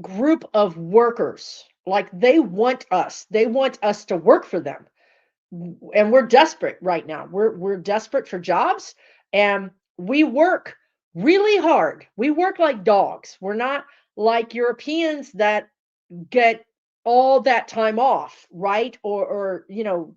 group of workers. Like they want us to work for them. And we're desperate right now. We're desperate for jobs, and we work really hard. We work like dogs. We're not like Europeans that get all that time off, right? Or you know,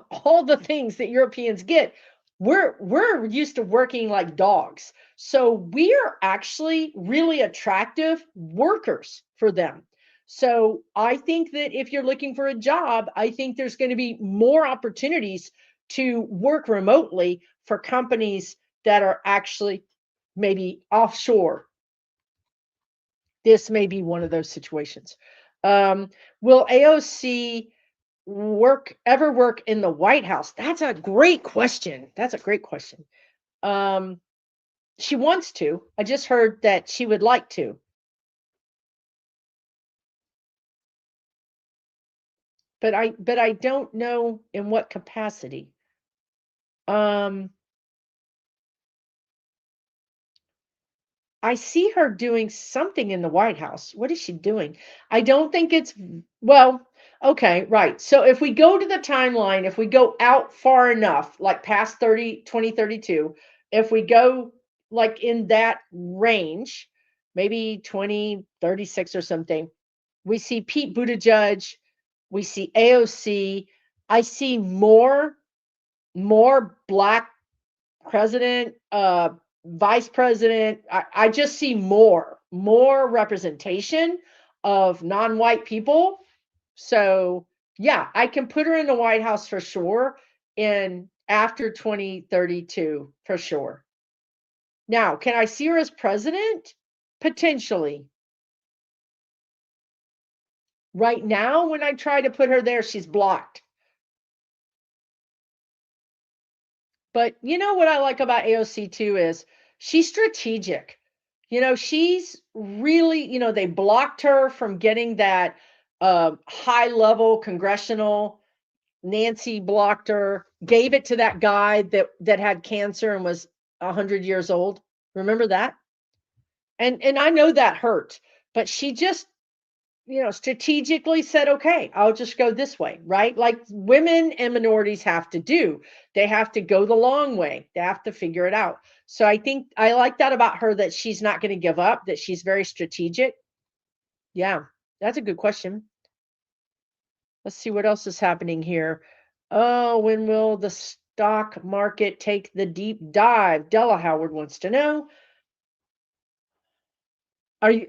all the things that Europeans get. We're used to working like dogs. So we're actually really attractive workers for them. So I think that if you're looking for a job, I think there's going to be more opportunities to work remotely for companies that are actually maybe offshore. This may be one of those situations. Will AOC ever work in the White House? That's a great question. That's a great question. She wants to. I just heard that she would like to. But I don't know in what capacity. I see her doing something in the White House. What is she doing? I don't think it's, well, okay, right. So if we go to the timeline, if we go out far enough, like past 2032, if we go like in that range, maybe 2036 or something. We see Pete Buttigieg, we see AOC. I see more black president, vice president. I just see more representation of non-white people. So yeah, I can put her in the White House for sure, and after 2032 for sure. Now, can I see her as president? Potentially. Right now, when I try to put her there, she's blocked. But you know what I like about AOC too is she's strategic. She's really, they blocked her from getting that high level congressional. Nancy blocked her, gave it to that guy that had cancer and was 100 years old. Remember that? And I know that hurt, but she just, strategically said, okay, I'll just go this way, right? Like women and minorities have to do. They have to go the long way. They have to figure it out. So I think I like that about her, that she's not going to give up, that she's very strategic. Yeah, that's a good question. Let's see what else is happening here. Oh, when will the stock market take the deep dive? Della Howard wants to know. Are you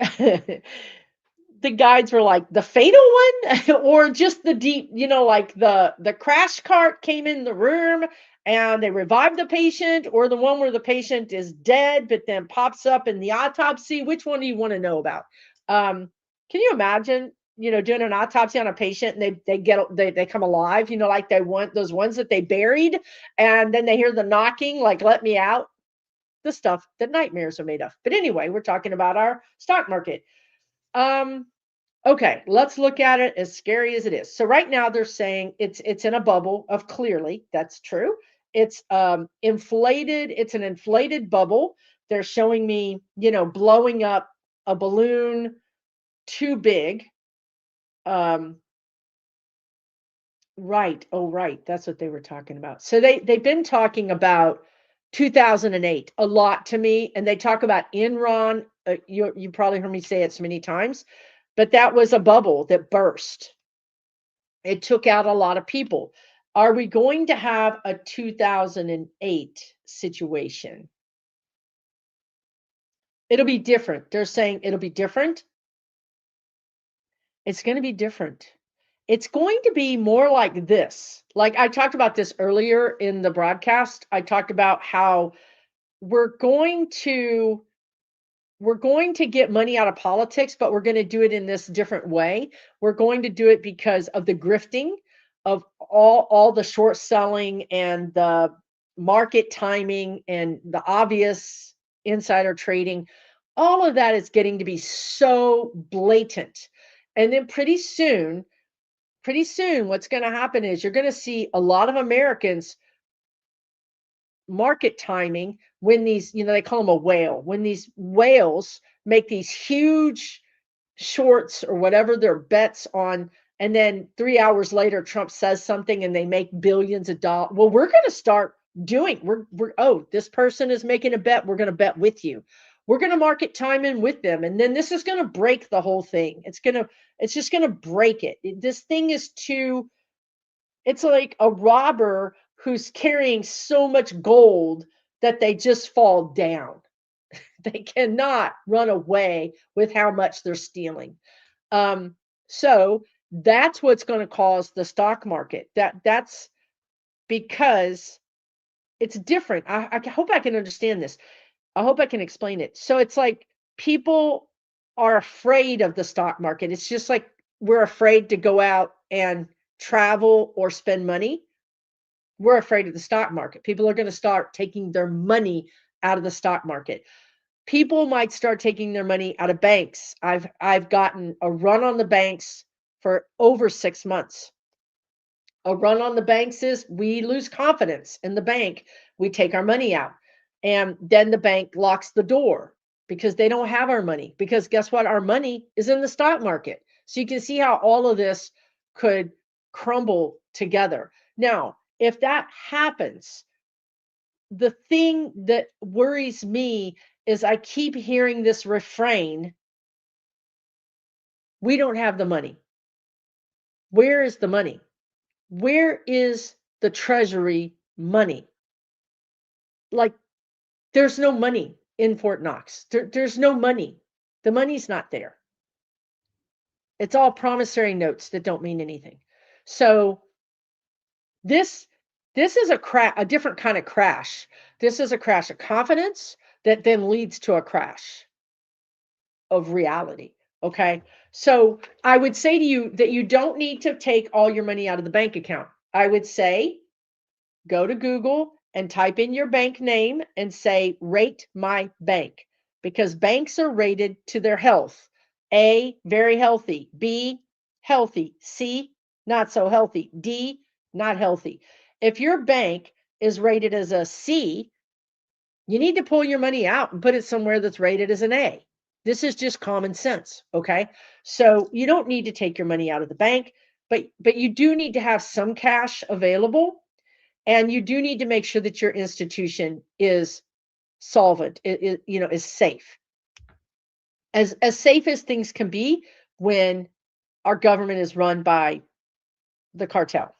the guides were like the fatal one or just the deep, like the crash cart came in the room and they revived the patient, or the one where the patient is dead but then pops up in the autopsy? Which one do you want to know about? Can you imagine, doing an autopsy on a patient and they come alive, like they want those ones that they buried, and then they hear the knocking, like, let me out. The stuff that nightmares are made of. But anyway, we're talking about our stock market. Okay, let's look at it, as scary as it is. So right now they're saying it's in a bubble of, clearly that's true. It's inflated. It's an inflated bubble. They're showing me, blowing up a balloon too big. Right. Oh, right. That's what they were talking about. So they've been talking about 2008 a lot to me, and they talk about Enron. You probably heard me say it so many times, but that was a bubble that burst. It took out a lot of people. Are we going to have a 2008 situation? It'll be different. They're saying it'll be different. It's going to be different. It's going to be more like this. Like I talked about this earlier in the broadcast. I talked about how we're going to get money out of politics, but we're going to do it in this different way. We're going to do it because of the grifting, of all the short selling and the market timing and the obvious insider trading. All of that is getting to be so blatant. And then pretty soon, what's going to happen is you're going to see a lot of Americans market timing when these, they call them a whale, when these whales make these huge shorts or whatever their bets on, and then 3 hours later Trump says something and they make billions of dollars. Well, we're going to start doing, oh, this person is making a bet, we're going to bet with you. We're going to market time in with them, and then this is going to break the whole thing. It's just going to break it. This thing is too, it's like a robber who's carrying so much gold that they just fall down. They cannot run away with how much they're stealing. So that's what's going to cause the stock market. That's because it's different. I hope I can understand this. I hope I can explain it. So it's like people are afraid of the stock market. It's just like we're afraid to go out and travel or spend money. We're afraid of the stock market. People are going to start taking their money out of the stock market. People might start taking their money out of banks. I've gotten a run on the banks for over 6 months. A run on the banks is we lose confidence in the bank. We take our money out, and then the bank locks the door because they don't have our money. Because guess what? Our money is in the stock market. So you can see how all of this could crumble together. Now, if that happens, the thing that worries me is I keep hearing this refrain, we don't have the money. Where is the money? Where is the Treasury money? Like, there's no money in Fort Knox. There's no money. The money's not there. It's all promissory notes that don't mean anything. So this is a different kind of crash. This is a crash of confidence that then leads to a crash of reality. Okay. So I would say to you that you don't need to take all your money out of the bank account. I would say go to Google and type in your bank name and say, rate my bank, because banks are rated to their health. A, very healthy. B, healthy. C, not so healthy. D, not healthy. If your bank is rated as a C, you need to pull your money out and put it somewhere that's rated as an A. This is just common sense, okay? So you don't need to take your money out of the bank, but you do need to have some cash available, and you do need to make sure that your institution is solvent, is safe. As safe as things can be when our government is run by the cartel.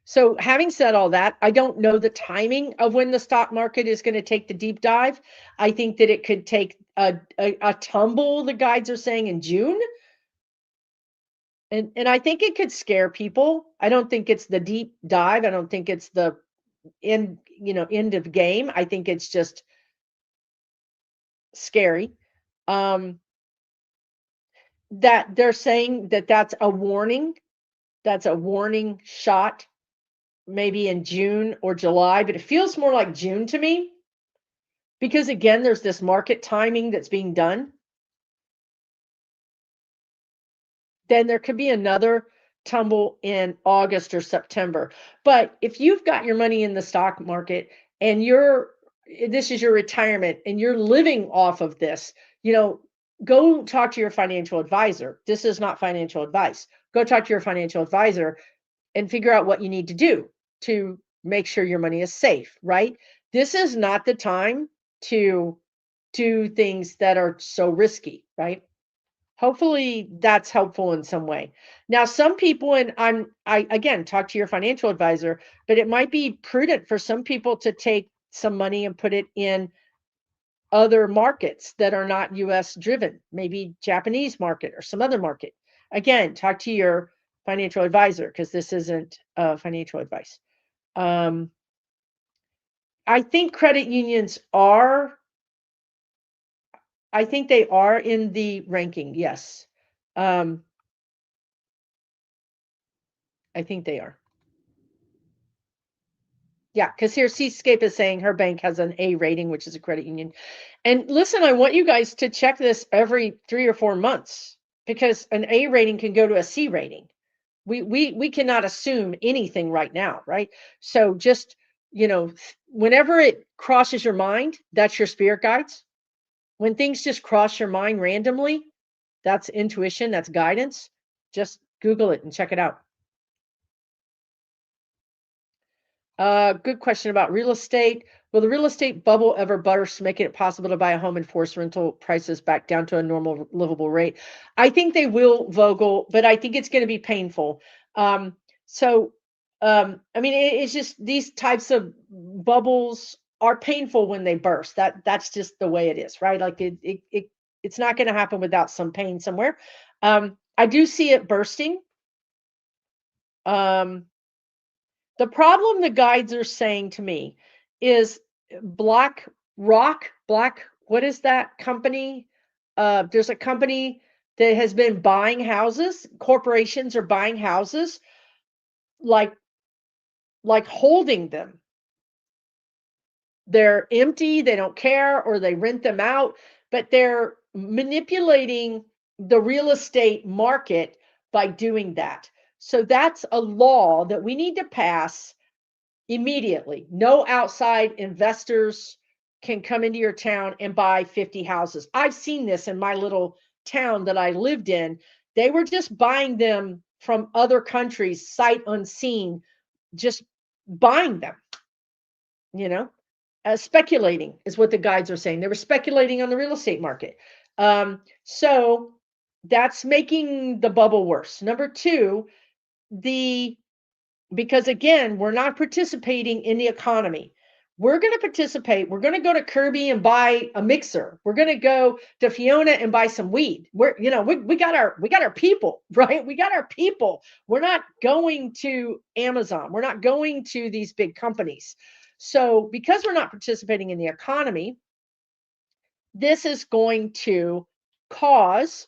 So having said all that, I don't know the timing of when the stock market is going to take the deep dive. I think that it could take a tumble, the guides are saying, in June. And I think it could scare people. I don't think it's the deep dive. I don't think it's the end of game. I think it's just scary. That they're saying that that's a warning. That's a warning shot, maybe in June or July, but it feels more like June to me, because again, there's this market timing that's being done. Then there could be another tumble in August or September. But if you've got your money in the stock market and this is your retirement and you're living off of this, go talk to your financial advisor. This is not financial advice. Go talk to your financial advisor and figure out what you need to do to make sure your money is safe, right? This is not the time to do things that are so risky, right? Hopefully that's helpful in some way. Now, some people, and I again, talk to your financial advisor, but it might be prudent for some people to take some money and put it in other markets that are not US driven, maybe Japanese market or some other market. Again, talk to your financial advisor, because this isn't financial advice. I think credit unions I think they are in the ranking. Yes. I think they are. Yeah, because here Seascape is saying her bank has an A rating, which is a credit union. And listen, I want you guys to check this every 3 or 4 months, because an A rating can go to a C rating. We cannot assume anything right now, right? So just, whenever it crosses your mind, that's your spirit guides. When things just cross your mind randomly, that's intuition, that's guidance. Just Google it and check it out. Good question about real estate. Will the real estate bubble ever burst, making it possible to buy a home and force rental prices back down to a normal livable rate? I think they will, Vogel, but I think it's going to be painful. I mean, it's just these types of bubbles are painful when they burst. That's just the way it is, right? Like it's not going to happen without some pain somewhere. I do see it bursting. The problem the guides are saying to me is BlackRock, what is that company? There's a company that has been buying houses. Corporations are buying houses, like holding them. They're empty, they don't care, or they rent them out, but they're manipulating the real estate market by doing that. So that's a law that we need to pass immediately. No outside investors can come into your town and buy 50 houses. I've seen this in my little town that I lived in. They were just buying them from other countries, sight unseen, just buying them. you know, speculating is what the guides are saying. They were speculating on the real estate market. So that's making the bubble worse. Number two, because again, we're not participating in the economy. We're going to participate. We're going to go to Kirby and buy a mixer. We're going to go to Fiona and buy some weed. We got our people, right? We got our people. We're not going to Amazon. We're not going to these big companies. So because we're not participating in the economy, this is going to cause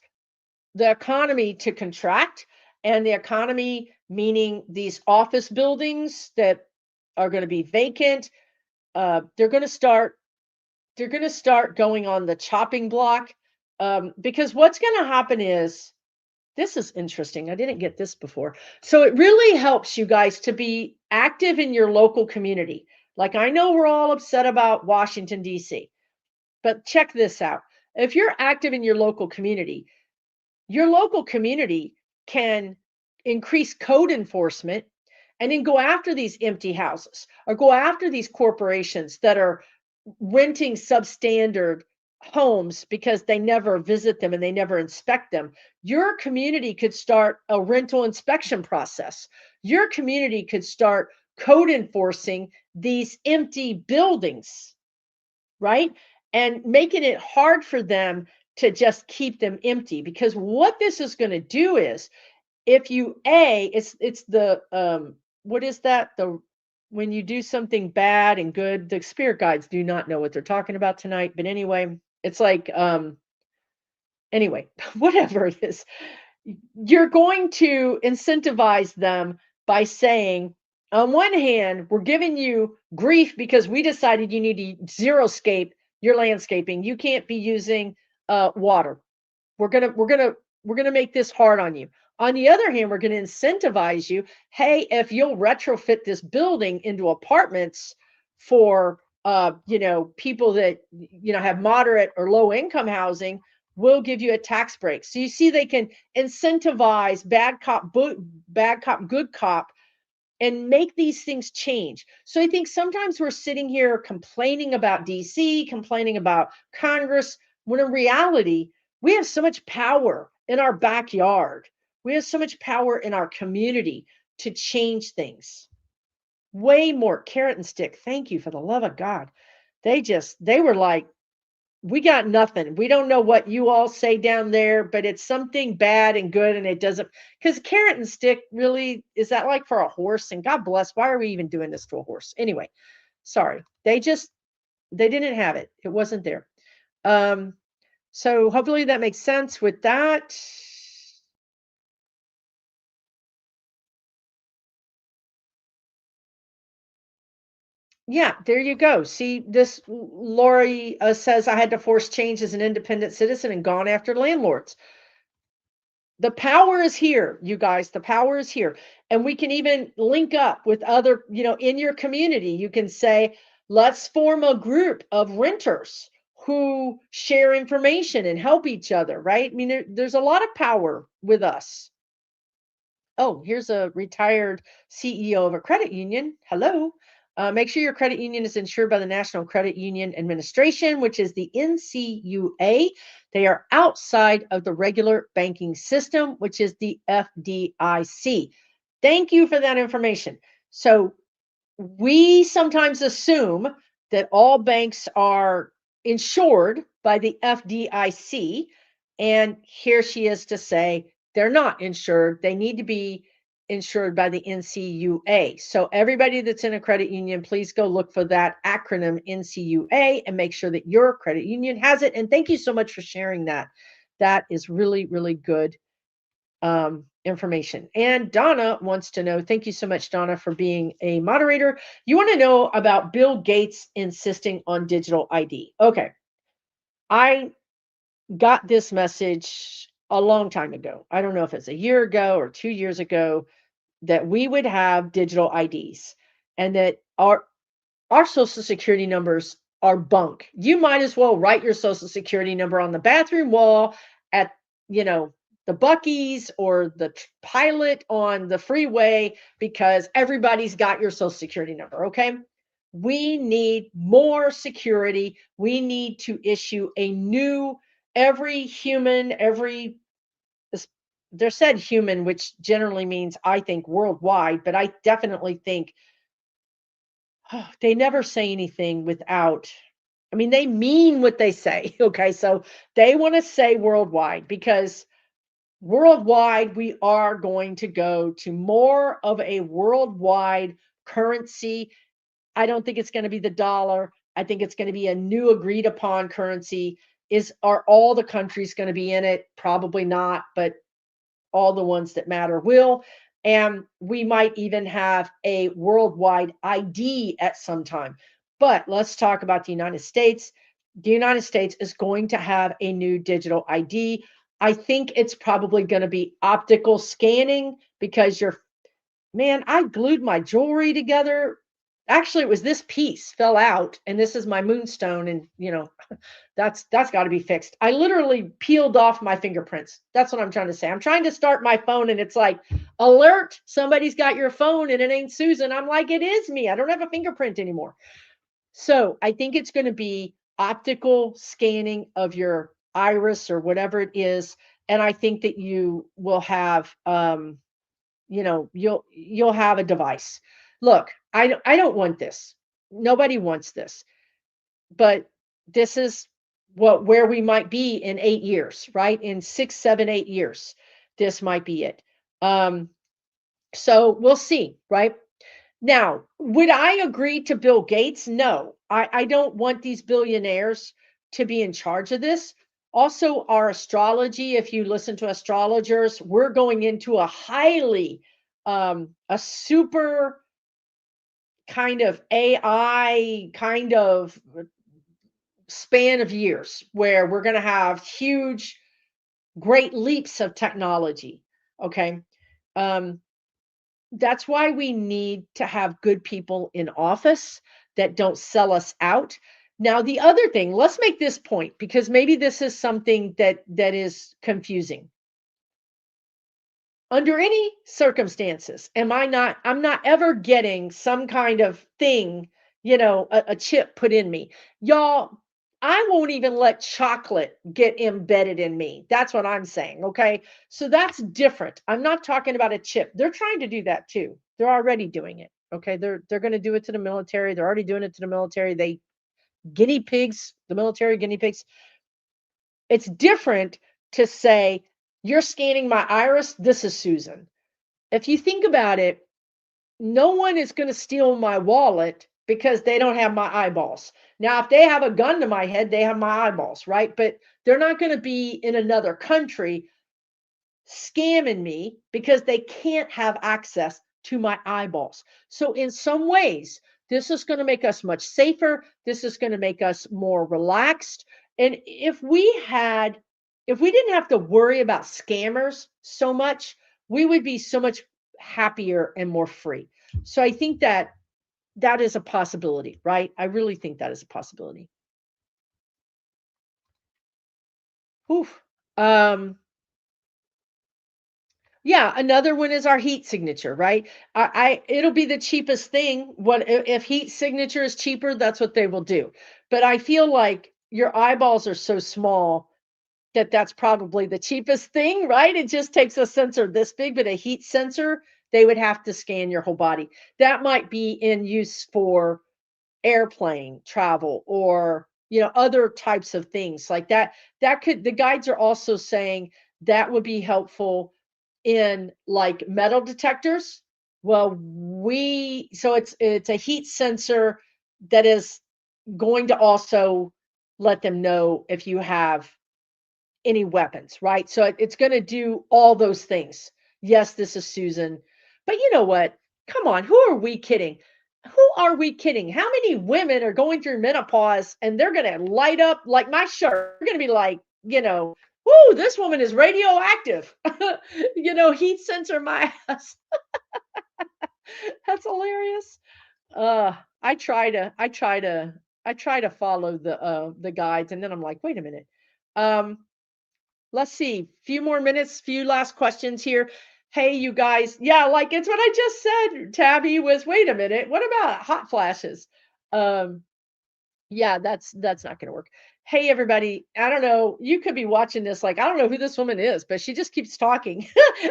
the economy to contract, and the economy meaning these office buildings that are going to be vacant, they're going to start going on the chopping block, because what's going to happen is, this is interesting, I didn't get this before, so it really helps you guys to be active in your local community. Like, I know we're all upset about Washington DC, but check this out. If you're active in your local community can increase code enforcement and then go after these empty houses or go after these corporations that are renting substandard homes because they never visit them and they never inspect them. Your community could start a rental inspection process. Your community could start code enforcing these empty buildings, right? And making it hard for them to just keep them empty, because what this is going to do is, if you it's the what is that, the when you do something bad and good, the spirit guides do not know what they're talking about tonight, but anyway, it's like anyway, whatever it is, you're going to incentivize them by saying, on one hand, we're giving you grief because we decided you need to zero-scape your landscaping. You can't be using water. We're gonna make this hard on you. On the other hand, we're gonna incentivize you. Hey, if you'll retrofit this building into apartments for people that have moderate or low income housing, we'll give you a tax break. So you see, they can incentivize bad cop, good cop, and make these things change. So I think sometimes we're sitting here complaining about DC, complaining about Congress, when in reality, we have so much power in our backyard. We have so much power in our community to change things. Way more carrot and stick. Thank you, for the love of God. They were like, we got nothing. We don't know what you all say down there, but it's something bad and good, and it doesn't, because carrot and stick, really, is that like for a horse? And God bless, why are we even doing this to a horse? Anyway, sorry. They didn't have it. It wasn't there. So hopefully that makes sense with that. Yeah, there you go. See, this Lori says, I had to force change as an independent citizen and gone after landlords. The power is here, you guys. The power is here. And we can even link up with other, in your community. You can say, let's form a group of renters who share information and help each other, right? I mean, there's a lot of power with us. Oh, here's a retired CEO of a credit union. Hello. Make sure your credit union is insured by the National Credit Union Administration, which is the NCUA. They are outside of the regular banking system, which is the FDIC. Thank you for that information. So we sometimes assume that all banks are insured by the FDIC. And here she is to say they're not insured. They need to be insured by the NCUA. So everybody that's in a credit union, please go look for that acronym NCUA and make sure that your credit union has it. And thank you so much for sharing that. That is really, really good information. And Donna wants to know, thank you so much, Donna, for being a moderator. You want to know about Bill Gates insisting on digital ID. Okay. I got this message a long time ago. I don't know if it's a year ago or 2 years ago, that we would have digital IDs and that our social security numbers are bunk. You might as well write your social security number on the bathroom wall at, the Buc-ee's or the pilot on the freeway, because everybody's got your social security number. Okay. We need more security. We need to issue a new, every human, they're said human, which generally means, I think, worldwide, but I definitely think they never say anything without, I mean, they mean what they say. Okay. So they want to say worldwide, because worldwide, we are going to go to more of a worldwide currency. I don't think it's going to be the dollar. I think it's going to be a new agreed upon currency. Are all the countries going to be in it? Probably not, but all the ones that matter will. And we might even have a worldwide ID at some time. But let's talk about the United States. The United States is going to have a new digital ID. I think it's probably going to be optical scanning, because man, I glued my jewelry together. Actually, it was this piece fell out, and this is my moonstone, and that's got to be fixed. I literally peeled off my fingerprints. That's what I'm trying to say. I'm trying to start my phone, and it's like, alert, somebody's got your phone, and it ain't Susan. I'm like, it is me. I don't have a fingerprint anymore. So I think it's going to be optical scanning of your iris or whatever it is, and I think that you will have you'll have a device. Look, I don't want this. Nobody wants this. But this is where we might be in 8 years, right? In 6, 7, 8 years. This might be it. So we'll see, right? Now, would I agree to Bill Gates? No. I don't want these billionaires to be in charge of this. Also, our astrology, if you listen to astrologers, we're going into a super kind of AI kind of span of years where we're going to have huge, great leaps of technology. Okay. That's why we need to have good people in office that don't sell us out. Now, the other thing, let's make this point, because maybe this is something that is confusing. Under any circumstances, I'm not ever getting some kind of thing, a chip put in me. Y'all, I won't even let chocolate get embedded in me. That's what I'm saying. Okay. So that's different. I'm not talking about a chip. They're trying to do that too. They're already doing it. Okay. They're going to do it to the military. They're already doing it to the military. The military guinea pigs. It's different to say, you're scanning my iris. This is Susan. If you think about it, no one is going to steal my wallet because they don't have my eyeballs. Now, if they have a gun to my head, they have my eyeballs, right? But they're not going to be in another country scamming me because they can't have access to my eyeballs. So in some ways, this is going to make us much safer. This is going to make us more relaxed. And if we didn't have to worry about scammers so much, we would be so much happier and more free. So I think that is a possibility, right? I really think that is a possibility. Oof. Yeah, another one is our heat signature, right? It'll be the cheapest thing. What if heat signature is cheaper? That's what they will do. But I feel like your eyeballs are so small that that's probably the cheapest thing, right? It just takes a sensor this big, but a heat sensor, they would have to scan your whole body. That might be in use for airplane travel or other types of things like that. The guides are also saying that would be helpful in like metal detectors. Well, so it's a heat sensor that is going to also let them know if you have any weapons, right? So it's going to do all those things. Yes, this is Susan. But you know what? Come on, who are we kidding? Who are we kidding? How many women are going through menopause and they're going to light up like my shirt? They're going to be like, whoo, this woman is radioactive. Heat sensor my ass. That's hilarious. I try to follow the guides, and then I'm like, wait a minute. Let's see, few more minutes, few last questions here. Hey, you guys. Yeah, like it's what I just said, Tabby, was wait a minute. What about hot flashes? Yeah, that's not going to work. Hey, everybody. I don't know. You could be watching this like, I don't know who this woman is, but she just keeps talking.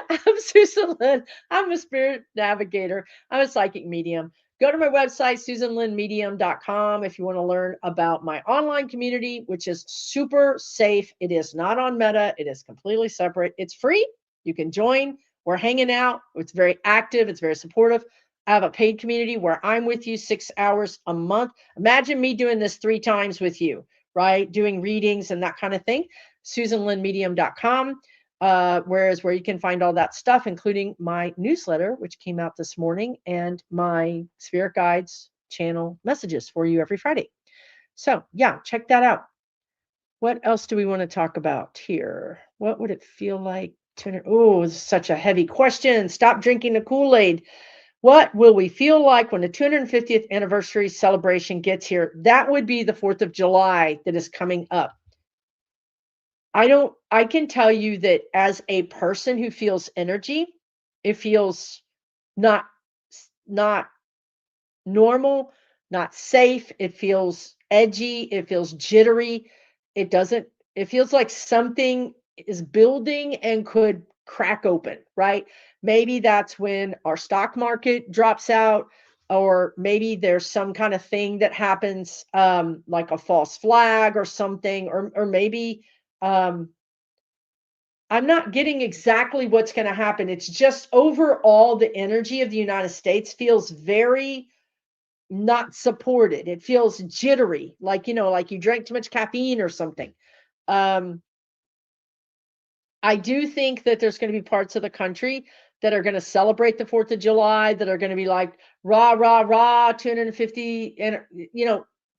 I'm Susan Lynn. I'm a spirit navigator. I'm a psychic medium. Go to my website, susanlynnmedium.com, if you want to learn about my online community, which is super safe. It is not on Meta. It is completely separate. It's free. You can join. We're hanging out. It's very active. It's very supportive. I have a paid community where I'm with you 6 hours a month. Imagine me doing this 3 times with you, right? Doing readings and that kind of thing. SusanLynnMedium.com, where you can find all that stuff, including my newsletter, which came out this morning, and my Spirit Guides channel messages for you every Friday. So yeah, check that out. What else do we want to talk about here? What would it feel like to, oh, it's such a heavy question. Stop drinking the Kool-Aid. What will we feel like when the 250th anniversary celebration gets here? That would be the 4th of July that is coming up. I can tell you that as a person who feels energy, it feels not normal, not safe. It feels edgy. It feels jittery. It feels like something is building and could crack open, right? Maybe that's when our stock market drops out, or maybe there's some kind of thing that happens, like a false flag or something, or maybe, I'm not getting exactly what's going to happen. It's just overall the energy of the United States feels very not supported. It feels jittery, like, like you drank too much caffeine or something. Um, I do think that there's going to be parts of the country that are going to celebrate the 4th of July, that are going to be like, rah, rah, rah, 250. And,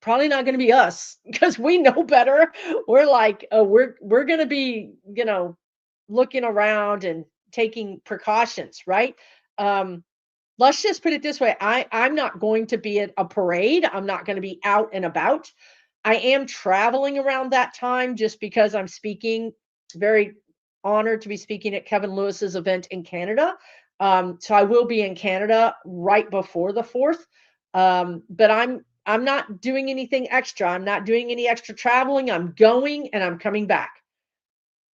probably not going to be us because we know better. We're like, we're going to be, looking around and taking precautions, right? Let's just put it this way. I'm not going to be at a parade. I'm not going to be out and about. I am traveling around that time just because I'm speaking. Very honored to be speaking at Kevin Lewis's event in Canada. So I will be in Canada right before the 4th. But I'm not doing anything extra. I'm not doing any extra traveling. I'm going and I'm coming back.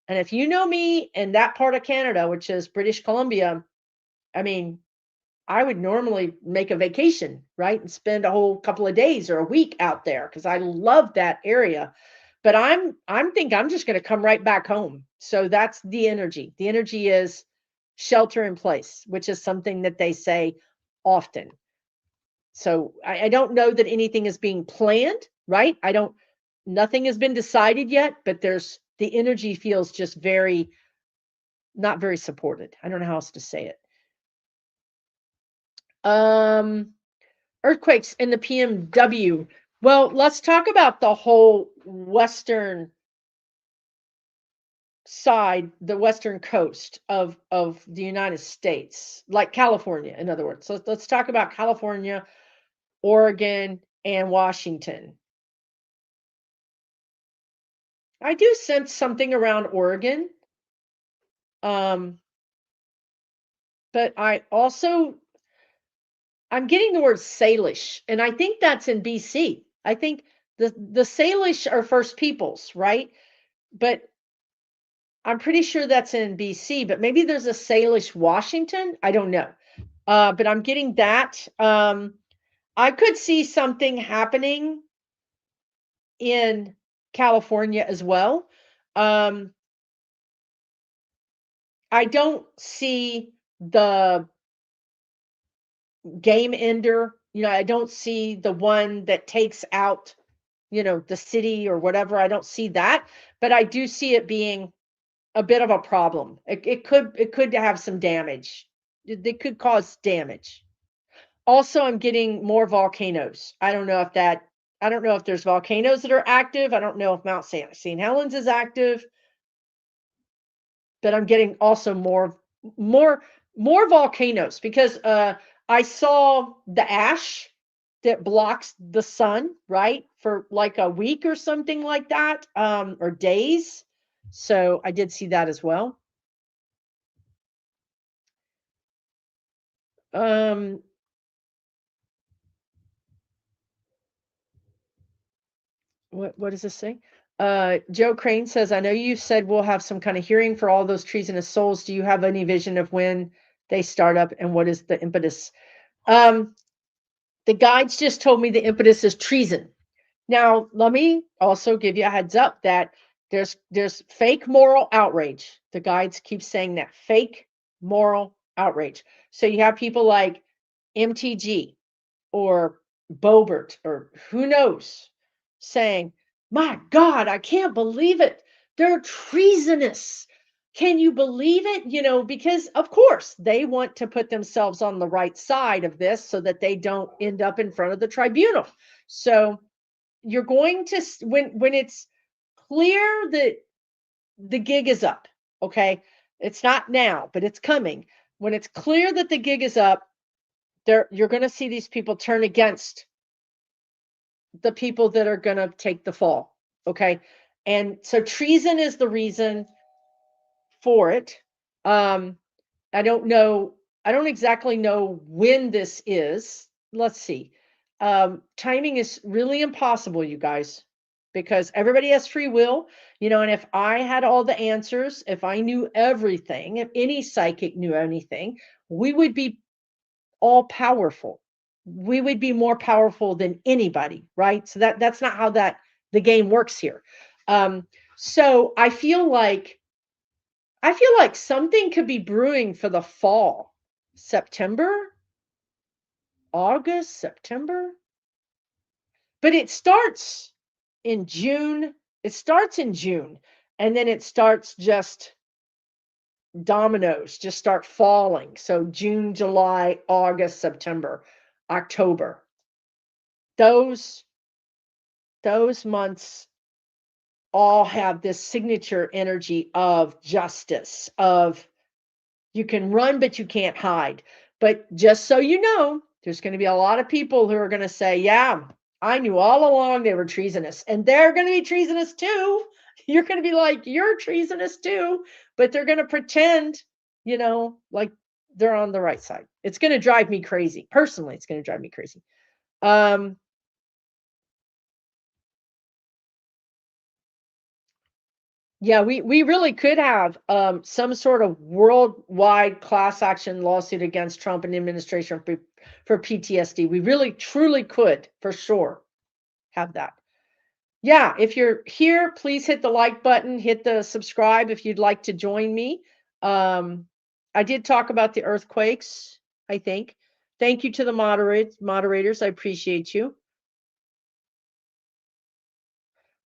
And if you know me in that part of Canada, which is British Columbia, I mean, I would normally make a vacation, right? And spend a whole couple of days or a week out there because I love that area. But I'm just going to come right back home. So that's the energy. The energy is shelter in place, which is something that they say often. So I don't know that anything is being planned, right? Nothing has been decided yet, but the energy feels just not very supported. I don't know how else to say it. Earthquakes in the PMW. Well, let's talk about the whole western side, the western coast of the United States, like California, in other words. So let's talk about California, Oregon, and Washington. I do sense something around Oregon. But I'm getting the word Salish, and I think that's in BC. I think the Salish are First Peoples, right? But I'm pretty sure that's in BC, but maybe there's a Salish Washington. I don't know. But I'm getting that. I could see something happening in California as well. I don't see the game ender. I don't see the one that takes out, the city or whatever. I don't see that, but I do see it being a bit of a problem. It could have some damage. They could cause damage. Also, I'm getting more volcanoes. I don't know if there's volcanoes that are active. I don't know if Mount St. Helens is active, but I'm getting also more volcanoes because I saw the ash that blocks the sun, right, for like a week or something like that, or days. So I did see that as well. What does this say? Joe Crane says, I know you said we'll have some kind of hearing for all those treasonous souls. Do you have any vision of when they start up and what is the impetus? The guides just told me the impetus is treason. Now, let me also give you a heads up that there's fake moral outrage. The guides keep saying that fake moral outrage. So you have people like MTG or Bobert or who knows saying, my God, I can't believe it. They're treasonous. Can you believe it? You know, because of course they want to put themselves on the right side of this so that they don't end up in front of the tribunal. So you're going to, when it's clear that the gig is up, okay? It's not now, but it's coming. When it's clear that the gig is up, you're going to see these people turn against the people that are going to take the fall, okay? And so treason is the reason for it. I don't know, I don't exactly know when this is. Let's see. Timing is really impossible, you guys, because everybody has free will, you know, and if I had all the answers, if I knew everything, if any psychic knew anything, we would be all powerful. We would be more powerful than anybody, right? So that's not how the game works here. So I feel like something could be brewing for the fall. September, August, September. But it starts in June. It starts in June, and then it starts just dominoes just start falling. So June, July, August, September, October. Those months all have this signature energy of justice, of you can run, but you can't hide. But just so you know, there's going to be a lot of people who are going to say, yeah, I knew all along they were treasonous. And they're going to be treasonous too. You're going to be like, you're treasonous too. But they're going to pretend, you know, like they're on the right side. It's going to drive me crazy. Personally, it's going to drive me crazy. Yeah, we really could have some sort of worldwide class action lawsuit against Trump and the administration for PTSD. We really, truly could, for sure, have that. Yeah, if you're here, please hit the like button, hit the subscribe if you'd like to join me. I did talk about the earthquakes, I think. Thank you to the moderators. I appreciate you.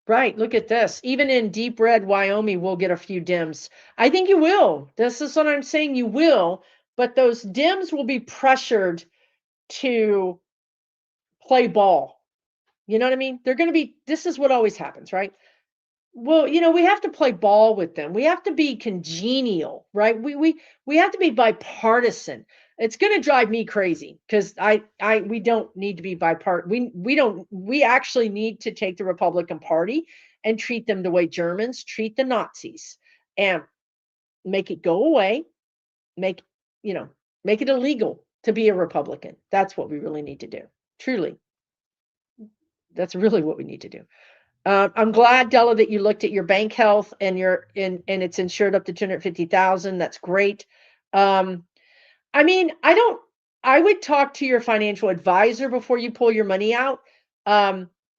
Right, look at this. Even in deep red Wyoming, we'll get a few dims. I think you will. This is what I'm saying. You will, but those dims will be pressured to play ball. You know what I mean? They're going to be, this is what always happens, right? Well, you know, we have to play ball with them. We have to be congenial, right? We have to be bipartisan. It's going to drive me crazy because we don't need to be bipartisan. We actually need to take the Republican Party and treat them the way Germans treat the Nazis and make it go away, make it illegal to be a Republican. That's what we really need to do. Truly. That's really what we need to do. I'm glad, Della, that you looked at your bank health and it's insured up to 250,000. That's great. I mean, I would talk to your financial advisor before you pull your money out.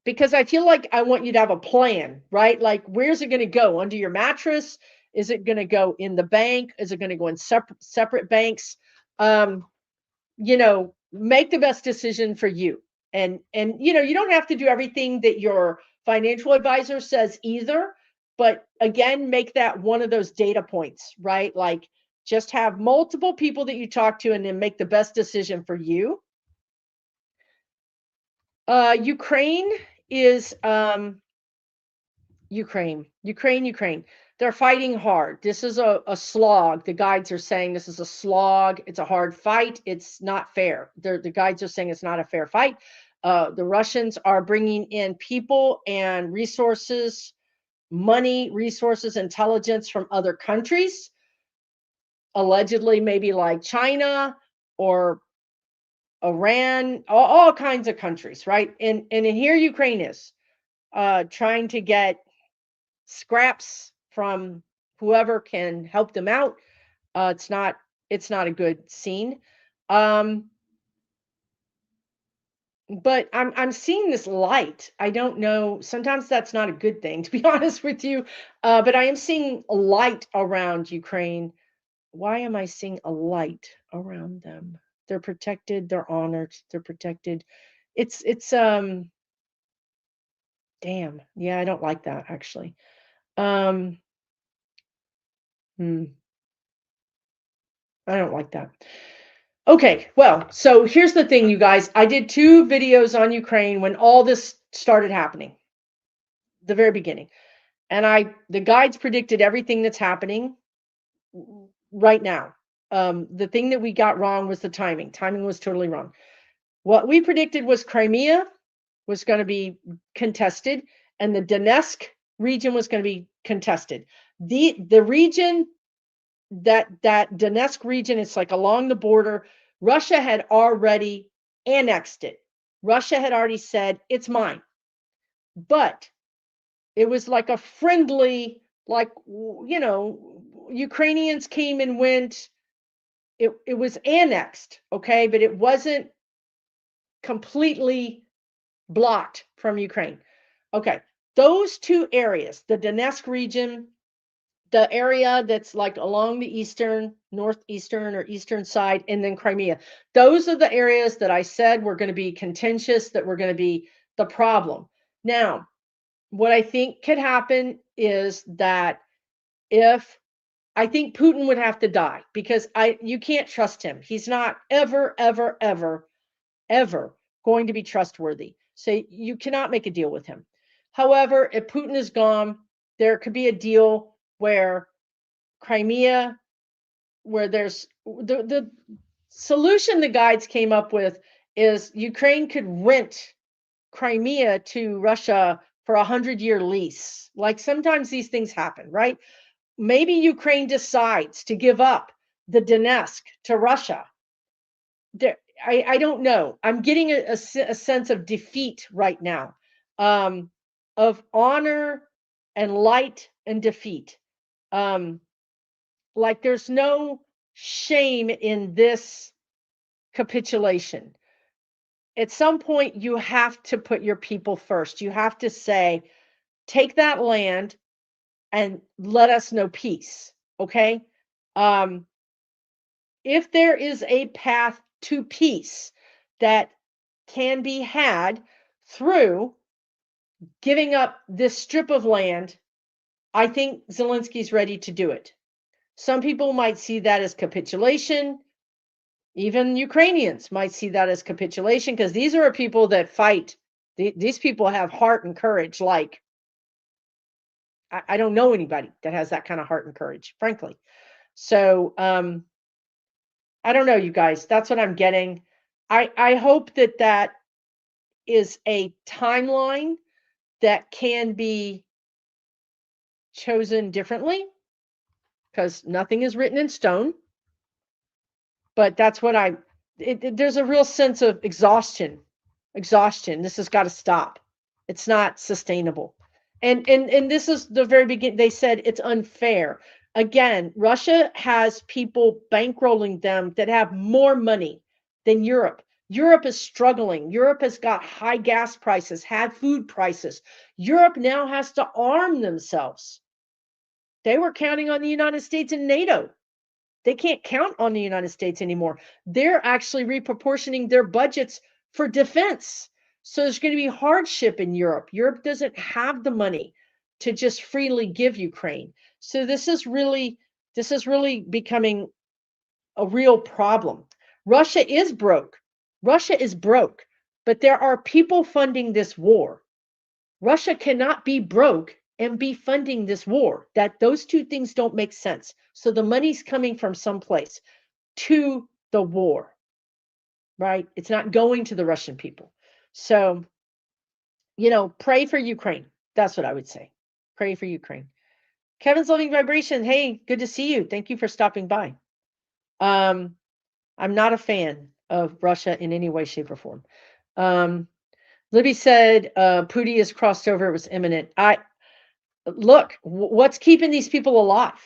Because I feel like I want you to have a plan, right? Like, where's it going to go? Under your mattress? Is it going to go in the bank? Is it going to go in separate banks? Make the best decision for you. And you don't have to do everything that your financial advisor says either, but again, make that one of those data points, right? Like, just have multiple people that you talk to and then make the best decision for you. Ukraine is Ukraine. They're fighting hard. This is a slog. The guides are saying this is a slog. It's a hard fight. It's not fair. The guides are saying it's not a fair fight. The Russians are bringing in people and resources, money, resources, intelligence from other countries, allegedly maybe like China or Iran, all kinds of countries, right? And here Ukraine is. trying to get scraps from whoever can help them out. It's not a good scene. But I'm seeing this light. I don't know. Sometimes that's not a good thing, to be honest with you. But I am seeing a light around Ukraine. Why am I seeing a light around them? They're protected. They're honored. They're protected. It's damn. Yeah, I don't like that actually. I don't like that. Okay, well, so here's the thing, you guys. I did 2 videos on Ukraine when all this started happening, the very beginning. And the guides predicted everything that's happening right now. The thing that we got wrong was the timing. Timing was totally wrong. What we predicted was Crimea was going to be contested, and the Donetsk region was going to be contested. The region that Donetsk region, it's like along the border. Russia had already annexed it. Russia had already said it's mine, but it was like a friendly, like, you know, Ukrainians came and went. It was annexed, okay, but it wasn't completely blocked from Ukraine. Okay, those 2 areas, the Donetsk region, the area that's like along the northeastern or eastern side, and then Crimea. Those are the areas that I said were going to be contentious, that were going to be the problem. Now, what I think could happen is that I think Putin would have to die, because you can't trust him. He's not ever going to be trustworthy. So you cannot make a deal with him. However, if Putin is gone, there could be a deal where Crimea, where there's the solution the guides came up with is Ukraine could rent Crimea to Russia for a 100-year lease. Like, sometimes these things happen, right? Maybe Ukraine decides to give up the Donetsk to Russia. I don't know. I'm getting a sense of defeat right now, of honor and light and defeat. Like, there's no shame in this capitulation. At some point, you have to put your people first. You have to say, take that land and let us know peace. Okay. If there is a path to peace that can be had through giving up this strip of land, I think Zelensky's ready to do it. Some people might see that as capitulation. Even Ukrainians might see that as capitulation, because these are people that fight. These people have heart and courage. Like, I don't know anybody that has that kind of heart and courage, frankly. So I don't know, you guys. That's what I'm getting. I hope that is a timeline that can be chosen differently, because nothing is written in stone. But that's what there's a real sense of exhaustion. This has got to stop. It's not sustainable. And this is the very beginning. They said it's unfair. Again, Russia has people bankrolling them that have more money than Europe. Europe is struggling. Europe has got high gas prices, high food prices. Europe now has to arm themselves. They were counting on the United States and NATO. They can't count on the United States anymore. They're actually reproportioning their budgets for defense. So there's going to be hardship in Europe. Europe doesn't have the money to just freely give Ukraine. So this is really becoming a real problem. Russia is broke. But there are people funding this war. Russia cannot be broke and be funding this war. Those 2 things don't make sense. So the money's coming from someplace to the war, right? It's not going to the Russian people. So, pray for Ukraine. That's what I would say. Pray for Ukraine. Kevin's Loving Vibration. Hey, good to see you. Thank you for stopping by. I'm not a fan of Russia in any way, shape, or form. Libby said, Pootie is crossed over. It was imminent. Look, what's keeping these people alive?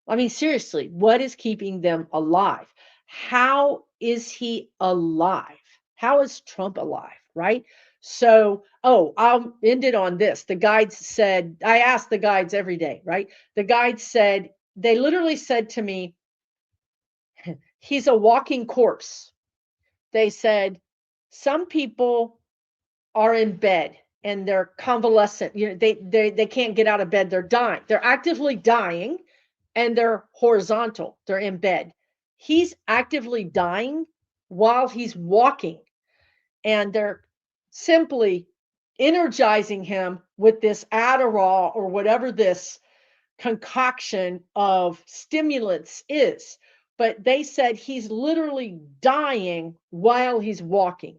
I mean, seriously, what is keeping them alive? How is he alive? How is Trump alive? Right? So, I'll end it on this. The guides said, I ask the guides every day, right? The guides said, they literally said to me, he's a walking corpse. They said, some people are in bed and they're convalescent. You know, they can't get out of bed. They're dying. They're actively dying and they're horizontal. They're in bed. He's actively dying while he's walking, and they're simply energizing him with this Adderall or whatever this concoction of stimulants is. But they said he's literally dying while he's walking.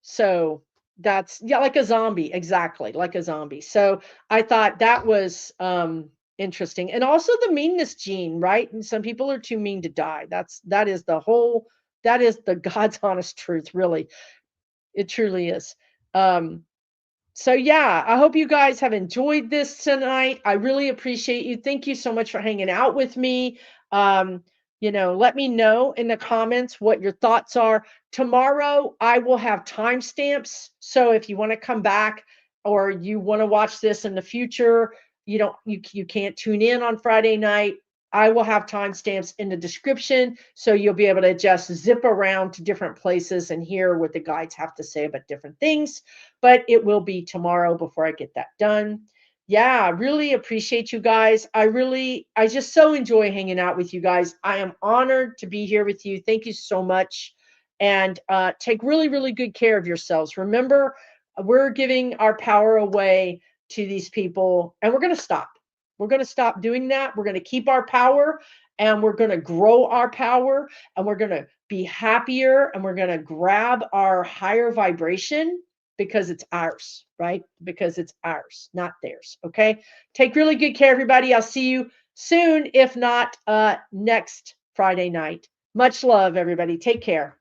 So that's, yeah, like a zombie, exactly, like a zombie. So I thought that was interesting. And also the meanness gene, right? And some people are too mean to die. That is the God's honest truth, really. It truly is. So yeah, I hope you guys have enjoyed this tonight. I really appreciate you. Thank you so much for hanging out with me. Let me know in the comments what your thoughts are. Tomorrow I will have timestamps. So if you want to come back or you want to watch this in the future, you can't tune in on Friday night. I will have timestamps in the description, so you'll be able to just zip around to different places and hear what the guides have to say about different things. But it will be tomorrow before I get that done. Yeah, really appreciate you guys. I just so enjoy hanging out with you guys. I am honored to be here with you. Thank you so much. And take really, really good care of yourselves. Remember, we're giving our power away to these people, and we're going to stop. We're going to stop doing that. We're going to keep our power, and we're going to grow our power, and we're going to be happier, and we're going to grab our higher vibration because it's ours, right? Because it's ours, not theirs. Okay. Take really good care, everybody. I'll see you soon, if not next Friday night. Much love, everybody. Take care.